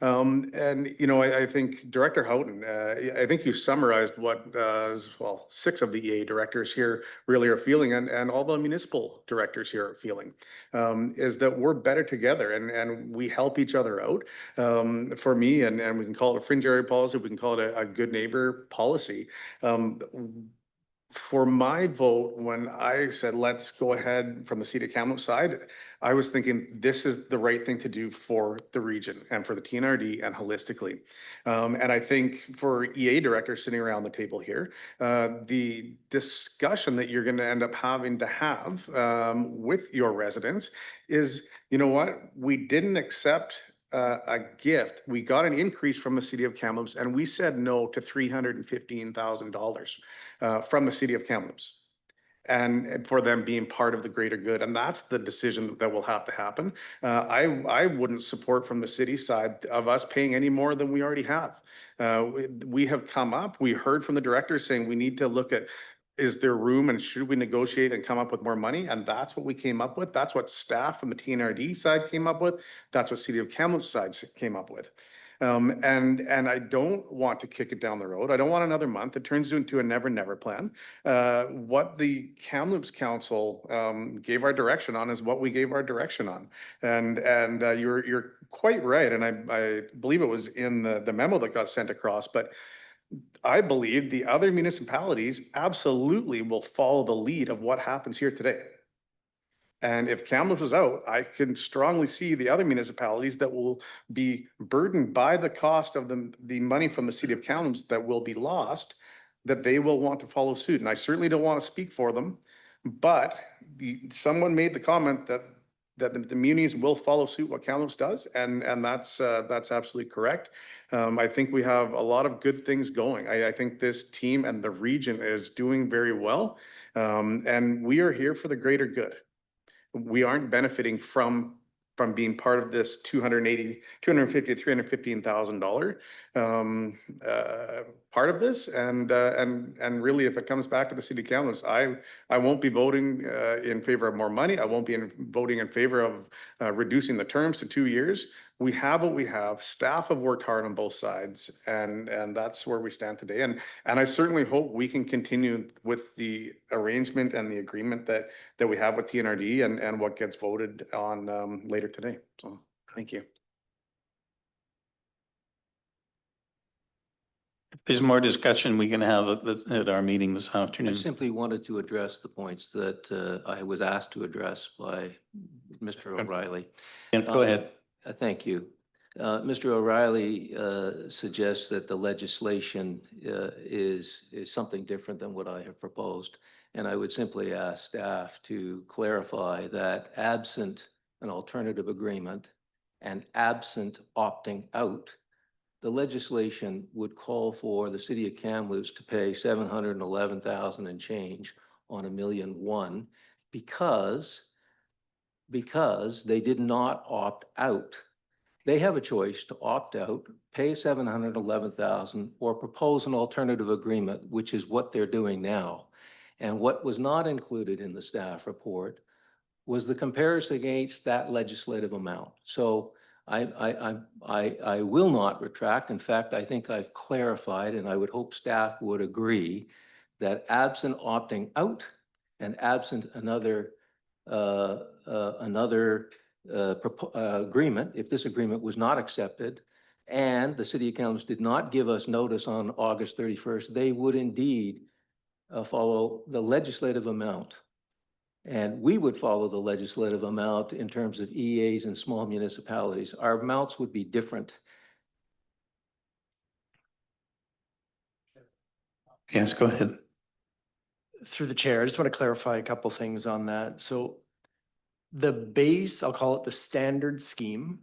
I think Director Houghton, I think you summarized what, 6 of the EA directors here really are feeling, and all the municipal directors here are feeling, is that we're better together and we help each other out. For me, and we can call it a fringe area policy, we can call it a good neighbor policy. For my vote, when I said, let's go ahead from the city of Kamloops side, I was thinking this is the right thing to do for the region and for the TNRD and holistically. And I think for EA directors sitting around the table here, the discussion that you're going to end up having to have with your residents is, you know what, we didn't accept a gift. We got an increase from the city of Kamloops and we said no to $315,000 from the city of Kamloops and for them being part of the greater good. And that's the decision that will have to happen. I wouldn't support from the city side of us paying any more than we already have. We have come up, we heard from the directors saying we need to look at, is there room and should we negotiate and come up with more money? And that's what we came up with. That's what staff from the TNRD side came up with. That's what City of Kamloops side came up with. And I don't want to kick it down the road. I don't want another month. It turns into a never, never plan. What the Kamloops Council gave our direction on is what we gave our direction on. And you're quite right. And I believe it was in the memo that got sent across, but I believe the other municipalities absolutely will follow the lead of what happens here today. And if Kamloops is out, I can strongly see the other municipalities that will be burdened by the cost of the money from the city of Kamloops that will be lost, that they will want to follow suit. And I certainly don't want to speak for them, but someone made the comment that the munis will follow suit what Kamloops does, and that's absolutely correct. I think we have a lot of good things going. I think this team and the region is doing very well, and we are here for the greater good. We aren't benefiting from being part of this $250,000 to $315,000 part of this. And really, if it comes back to the city of Kamloops, I won't be voting in favor of more money. I won't be voting in favor of reducing the terms to 2 years. We have what we have. Staff have worked hard on both sides, and that's where we stand today. And I certainly hope we can continue with the arrangement and the agreement that we have with TNRD and what gets voted on later today. So thank you. If there's more discussion we can have at our meeting this I afternoon. simply wanted to address the points that I was asked to address by Mr. O'Reilly. Yeah, go ahead. Thank you. Mr. O'Reilly suggests that the legislation is something different than what I have proposed. And I would simply ask staff to clarify that absent an alternative agreement and absent opting out, the legislation would call for the city of Kamloops to pay $711,000 and change on $1,000,001 because they did not opt out. They have a choice to opt out, pay $711,000, or propose an alternative agreement, which is what they're doing now. And what was not included in the staff report was the comparison against that legislative amount. So I will not retract. In fact, I think I've clarified, and I would hope staff would agree, that absent opting out and absent another agreement, if this agreement was not accepted, and the city of Kamloops did not give us notice on August 31st, they would indeed follow the legislative amount. And we would follow the legislative amount in terms of EAs and small municipalities. Our amounts would be different. Yes, go ahead. Through the chair, I just want to clarify a couple things on that. So the base, I'll call it the standard scheme,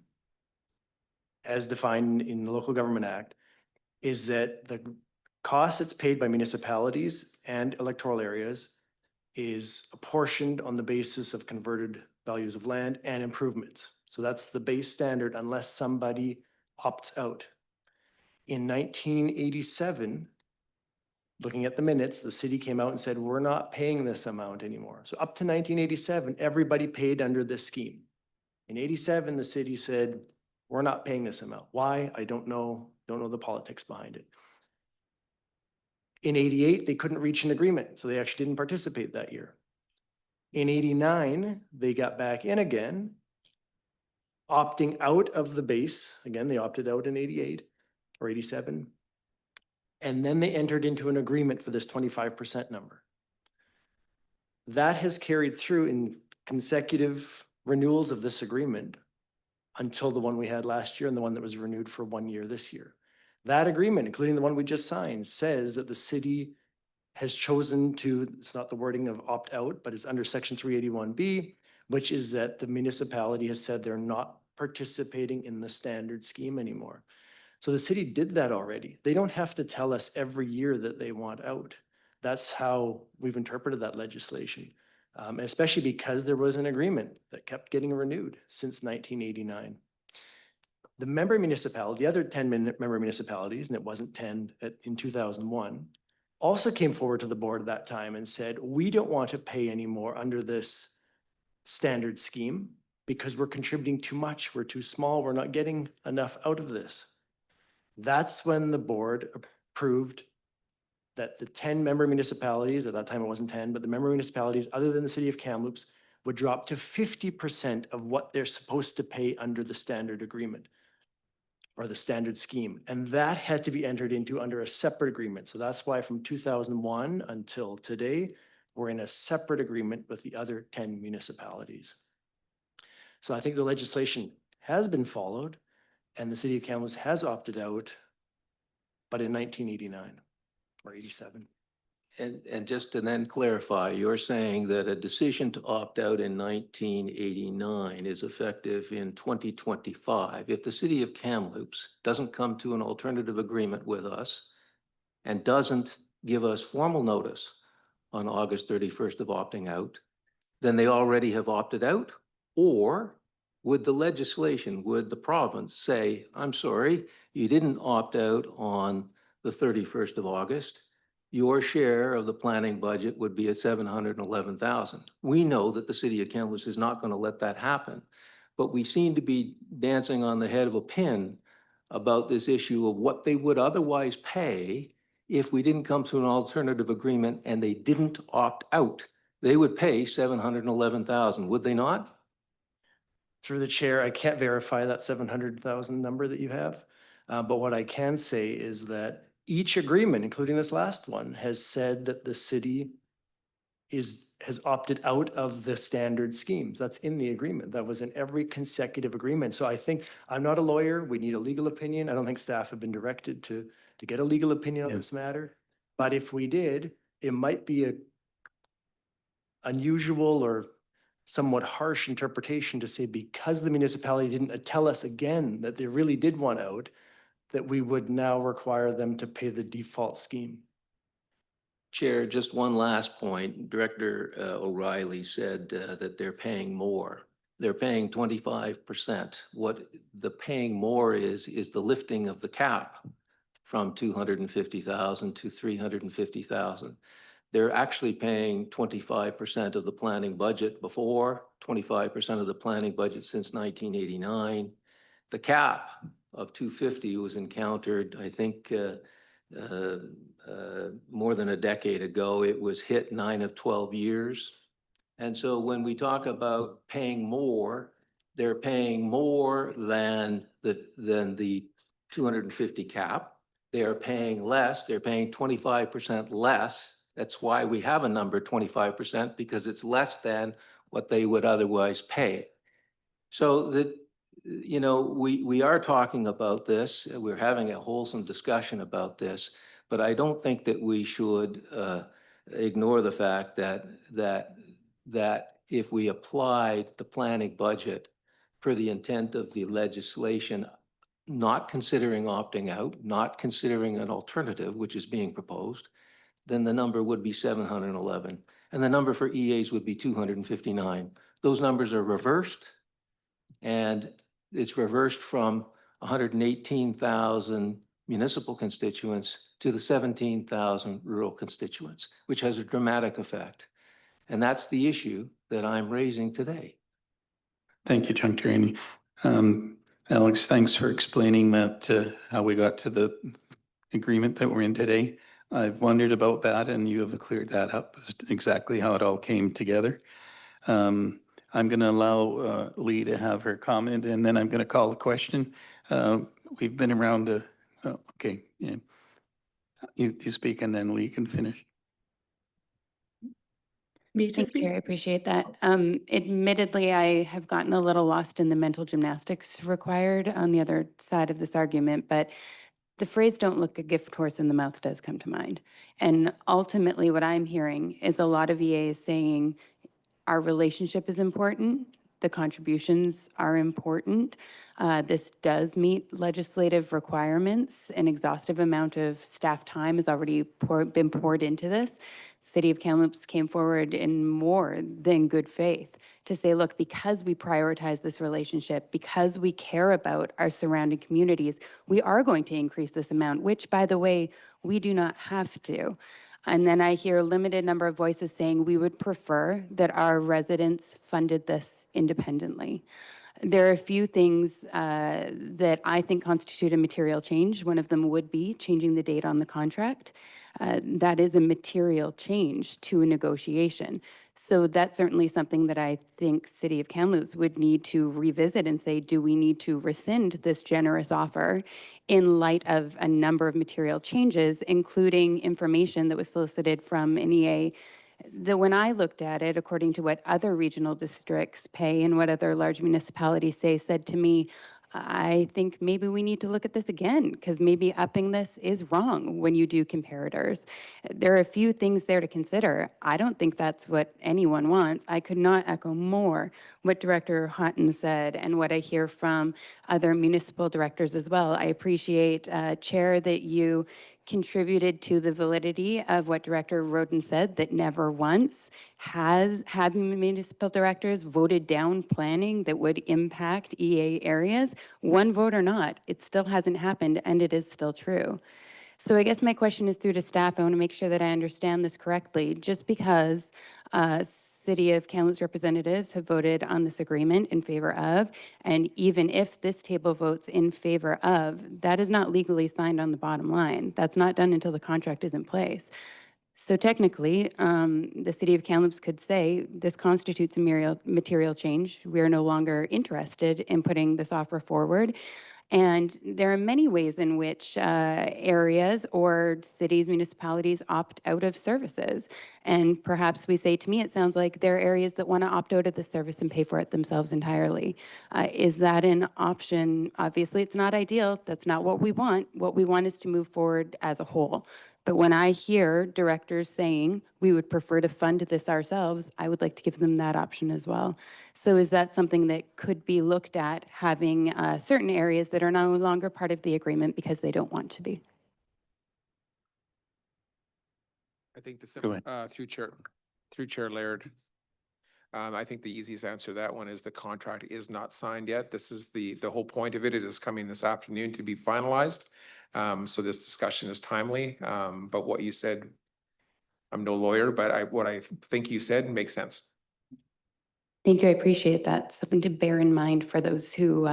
as defined in the Local Government Act, is that the cost that's paid by municipalities and electoral areas is apportioned on the basis of converted values of land and improvements. So that's the base standard unless somebody opts out. In 1987, looking at the minutes, the city came out and said, we're not paying this amount anymore. So up to 1987, everybody paid under this scheme. In 87, the city said, we're not paying this amount. Why? I don't know the politics behind it. In 88, they couldn't reach an agreement, so they actually didn't participate that year. In 89, they got back in again, opting out of the base. Again, they opted out in 88 or 87. And then they entered into an agreement for this 25% number. That has carried through in consecutive renewals of this agreement until the one we had last year and the one that was renewed for 1 year this year. That agreement, including the one we just signed, says that the city has chosen to, it's not the wording of opt out, but it's under section 381B, which is that the municipality has said they're not participating in the standard scheme anymore. So the city did that already. They don't have to tell us every year that they want out. That's how we've interpreted that legislation, especially because there was an agreement that kept getting renewed since 1989. The member municipality, the other 10 member municipalities, and it wasn't 10 in 2001, also came forward to the board at that time and said, we don't want to pay anymore under this standard scheme because we're contributing too much, we're too small, we're not getting enough out of this. That's when the board approved that the 10-member municipalities, at that time it wasn't 10, but the member municipalities other than the city of Kamloops would drop to 50% of what they're supposed to pay under the standard agreement or the standard scheme. And that had to be entered into under a separate agreement. So that's why from 2001 until today, we're in a separate agreement with the other 10 municipalities. So I think the legislation has been followed and the city of Kamloops has opted out, but in 1989 or 87. And just to then clarify, you're saying that a decision to opt out in 1989 is effective in 2025. If the city of Kamloops doesn't come to an alternative agreement with us and doesn't give us formal notice on August 31st of opting out, then they already have opted out? Or would the legislation, would the province say, I'm sorry, you didn't opt out on the 31st of August? Your share of the planning budget would be at $711,000. We know that the city of Kamloops is not going to let that happen, but we seem to be dancing on the head of a pin about this issue of what they would otherwise pay if we didn't come to an alternative agreement and they didn't opt out. They would pay $711,000, would they not? Through the chair, I can't verify that 700,000 number that you have. But what I can say is that each agreement, including this last one, has said that the city has opted out of the standard schemes. That's in the agreement. That was in every consecutive agreement. So I think, I'm not a lawyer. We need a legal opinion. I don't think staff have been directed to get a legal opinion on this matter. But if we did, it might be a unusual or somewhat harsh interpretation to say because the municipality didn't tell us again that they really did want out, that we would now require them to pay the default scheme. Chair, just one last point. Director O'Reilly said that they're paying more. They're paying 25%. What the paying more is the lifting of the cap from 250,000 to 350,000. They're actually paying 25% of the planning budget before, 25% of the planning budget since 1989. The cap of 250 was encountered, I think, more than a decade ago. It was hit 9 of 12 years. And so when we talk about paying more, they're paying more than the 250 cap. They are paying less. They're paying 25% less. That's why we have a number 25%, because it's less than what they would otherwise pay. So that, you know, we are talking about this. We're having a wholesome discussion about this, but I don't think that we should ignore the fact that if we applied the planning budget for the intent of the legislation, not considering opting out, not considering an alternative, which is being proposed, then the number would be 711. And the number for EAs would be 259. Those numbers are reversed, and it's reversed from 118,000 municipal constituents to the 17,000 rural constituents, which has a dramatic effect. And that's the issue that I'm raising today. Thank you, John Rainey. Alex, thanks for explaining that, how we got to the agreement that we're in today. I've wondered about that, and you have cleared that up, exactly how it all came together. I'm going to allow Lee to have her comment, and then I'm going to call a question. We've been around the, okay, yeah. You speak, and then Lee can finish. Me to Thanks, speak? Chair. I appreciate that. Admittedly, I have gotten a little lost in the mental gymnastics required on the other side of this argument, but the phrase "don't look a gift horse in the mouth" does come to mind. And ultimately, what I'm hearing is a lot of EAs saying our relationship is important, the contributions are important. This does meet legislative requirements. An exhaustive amount of staff time has already been poured into this. City of Kamloops came forward in more than good faith to say, look, because we prioritize this relationship, because we care about our surrounding communities, we are going to increase this amount, which, by the way, we do not have to. And then I hear a limited number of voices saying we would prefer that our residents funded this independently. There are a few things that I think constitute a material change. One of them would be changing the date on the contract. That is a material change to a negotiation. So that's certainly something that I think City of Kamloops would need to revisit and say, do we need to rescind this generous offer in light of a number of material changes, including information that was solicited from NEA that when I looked at it, according to what other regional districts pay and what other large municipalities say, said to me, I think maybe we need to look at this again because maybe upping this is wrong when you do comparators. There are a few things there to consider. I don't think that's what anyone wants. I could not echo more what Director Houghton said and what I hear from other municipal directors as well. I appreciate, Chair, that you contributed to the validity of what Director Roden said, that never once have municipal directors voted down planning that would impact EA areas. One vote or not, it still hasn't happened and it is still true. So I guess my question is through to staff. I want to make sure that I understand this correctly. Just because City of Kamloops representatives have voted on this agreement in favor of, and even if this table votes in favor of, that is not legally signed on the bottom line. That's not done until the contract is in place. So technically, the City of Kamloops could say this constitutes a material change. We are no longer interested in putting this offer forward. And there are many ways in which areas or cities, municipalities opt out of services. And perhaps we say, to me, it sounds like there are areas that want to opt out of the service and pay for it themselves entirely. Is that an option? Obviously, it's not ideal. That's not what we want. What we want is to move forward as a whole. But when I hear directors saying we would prefer to fund this ourselves, I would like to give them that option as well. So is that something that could be looked at, having certain areas that are no longer part of the agreement because they don't want to be? I think Go ahead. through Chair Laird. I think the easiest answer to that one is the contract is not signed yet. This is the whole point of it. It is coming this afternoon to be finalized. So this discussion is timely. But what you said, I'm no lawyer, but what I think you said makes sense. Thank you. I appreciate that. Something to bear in mind for those who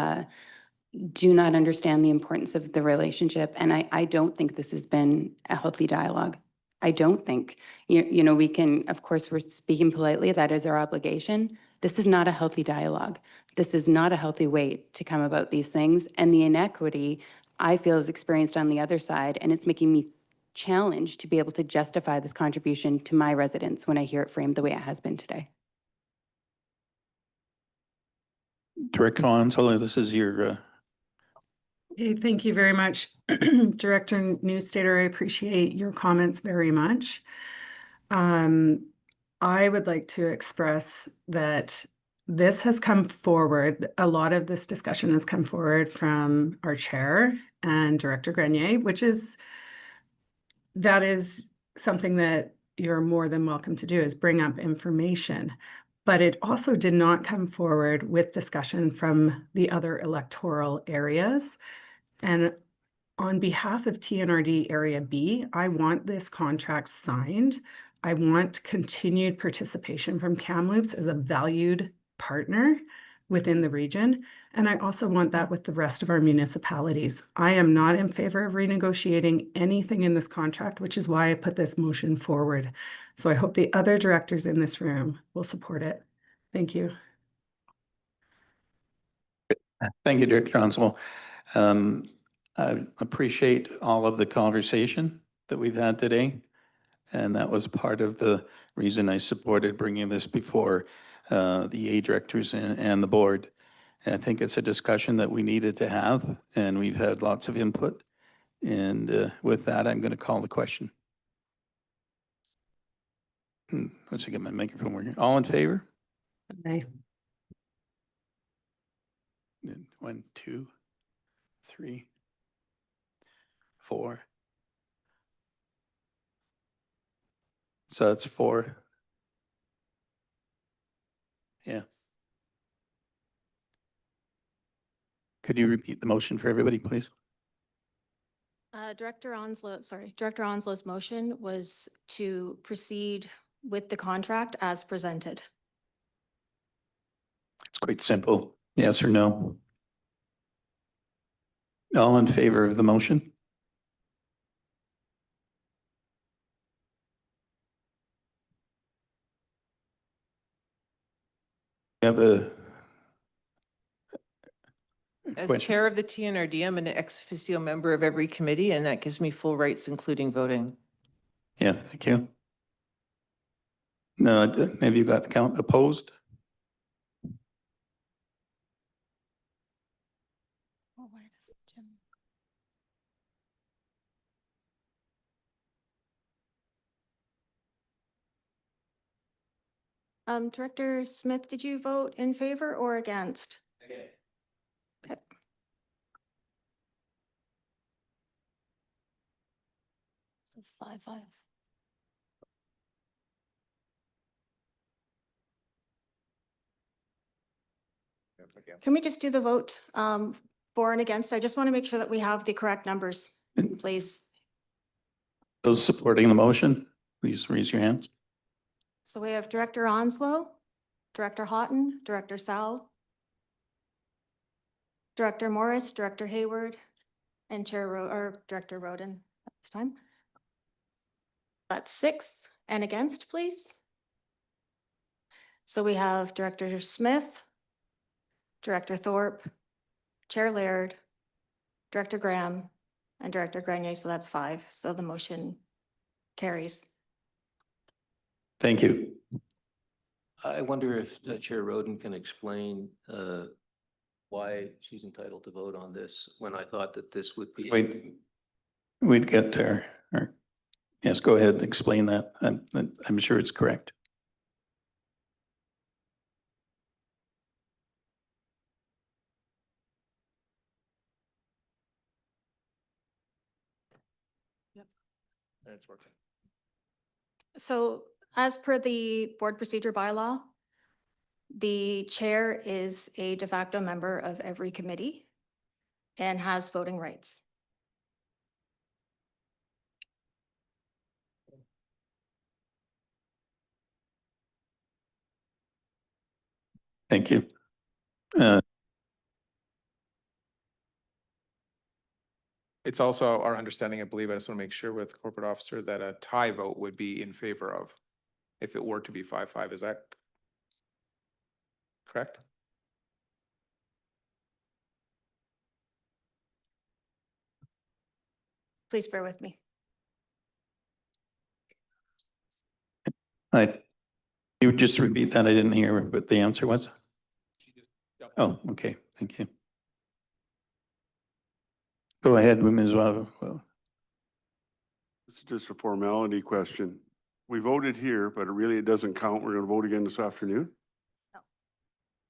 do not understand the importance of the relationship. And I don't think this has been a healthy dialogue. I don't think, you know, we can, of course, we're speaking politely. That is our obligation. This is not a healthy dialogue. This is not a healthy way to come about these things. And the inequity, I feel, is experienced on the other side. And it's making me challenged to be able to justify this contribution to my residents when I hear it framed the way it has been today. Director Onslow, this is your Okay, thank you very much, Director Newstater. I appreciate your comments very much. I would like to express that this has come forward. A lot of this discussion has come forward from our chair and Director Grenier, that is something that you're more than welcome to do, is bring up information. But it also did not come forward with discussion from the other electoral areas. And on behalf of TNRD Area B, I want this contract signed. I want continued participation from Kamloops as a valued partner within the region. And I also want that with the rest of our municipalities. I am not in favor of renegotiating anything in this contract, which is why I put this motion forward. So I hope the other directors in this room will support it. Thank you. Thank you, Director Onslow. I appreciate all of the conversation that we've had today. And that was part of the reason I supported bringing this before the A directors and the board. And I think it's a discussion that we needed to have, and we've had lots of input. And with that, I'm going to call the question. Let's get my microphone working. All in favor? Aye. 1, 2, 3, 4. So that's 4. Yeah. Could you repeat the motion for everybody, please? Director Onslow's motion was to proceed with the contract as presented. It's quite simple. Yes or no? All in favor of the motion? We have a As question. chair of the TNRD, I'm an ex officio member of every committee, and that gives me full rights, including voting. Yeah, thank you. No, have you got the count opposed? Director Smith, did you vote in favor or against? Okay. So 5-5. Can we just do the vote for and against? I just want to make sure that we have the correct numbers, please. Those supporting the motion, please raise your hands. So we have Director Onslow, Director Houghton, Director Sal, Director Morris, Director Hayward, and Director Roden at this time. That's 6. And against, please. So we have Director Smith, Director Thorpe, Chair Laird, Director Graham, and Director Grenier, so that's 5. So the motion carries. Thank you. I wonder if Chair Roden can explain why she's entitled to vote on this when I thought that this would be. We'd get there. Yes, go ahead and explain that. I'm sure it's correct. It's working. So as per the board procedure bylaw, the chair is a de facto member of every committee and has voting rights. Thank you. It's also our understanding, I believe, I just want to make sure with the corporate officer that a tie vote would be in favor of, if it were to be 5-5, is that correct? Please bear with me. You would just repeat that. I didn't hear what the answer was. Oh, okay. Thank you. Go ahead, Ms. Well. This is just a formality question. We voted here, but it doesn't count. We're going to vote again this afternoon? No.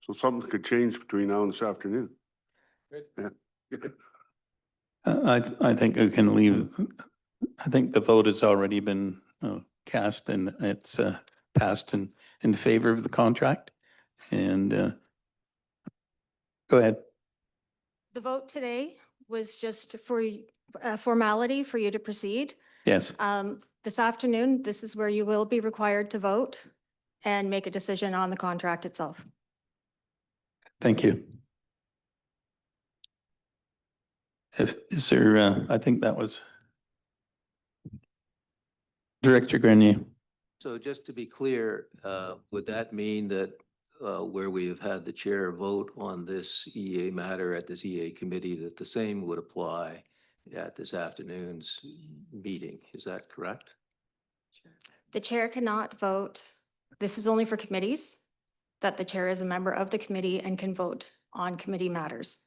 So something could change between now and this afternoon. Good. Yeah. I think I can leave. I think the vote has already been cast and it's passed in favor of the contract. And go ahead. The vote today was just for a formality for you to proceed. Yes. This afternoon, this is where you will be required to vote and make a decision on the contract itself. Thank you. Is there, I think that was Director Grenier. So just to be clear, would that mean that where we have had the chair vote on this EA matter at this EA committee, that the same would apply at this afternoon's meeting? Is that correct? The chair cannot vote. This is only for committees, that the chair is a member of the committee and can vote on committee matters.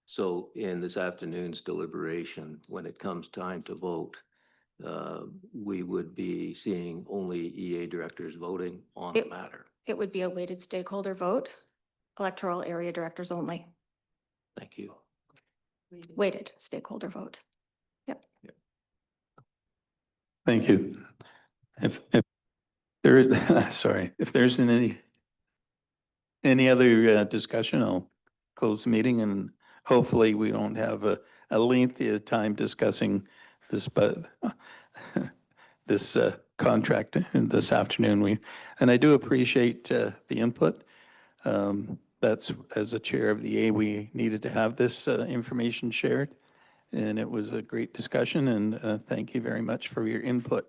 So in this afternoon's deliberation, when it comes time to vote, we would be seeing only EA directors voting on the matter. It would be a weighted stakeholder vote, electoral area directors only, Thank you. weighted stakeholder vote. Yep. Thank you. If there is, sorry, if there isn't any other discussion, I'll close the meeting and hopefully we won't have a lengthy time discussing this, but this contract this afternoon. And I do appreciate the input. that's, as a chair of the A, we needed to have this information shared. And it was a great discussion, and thank you very much for your input.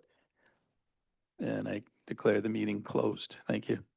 And I declare the meeting closed. Thank you.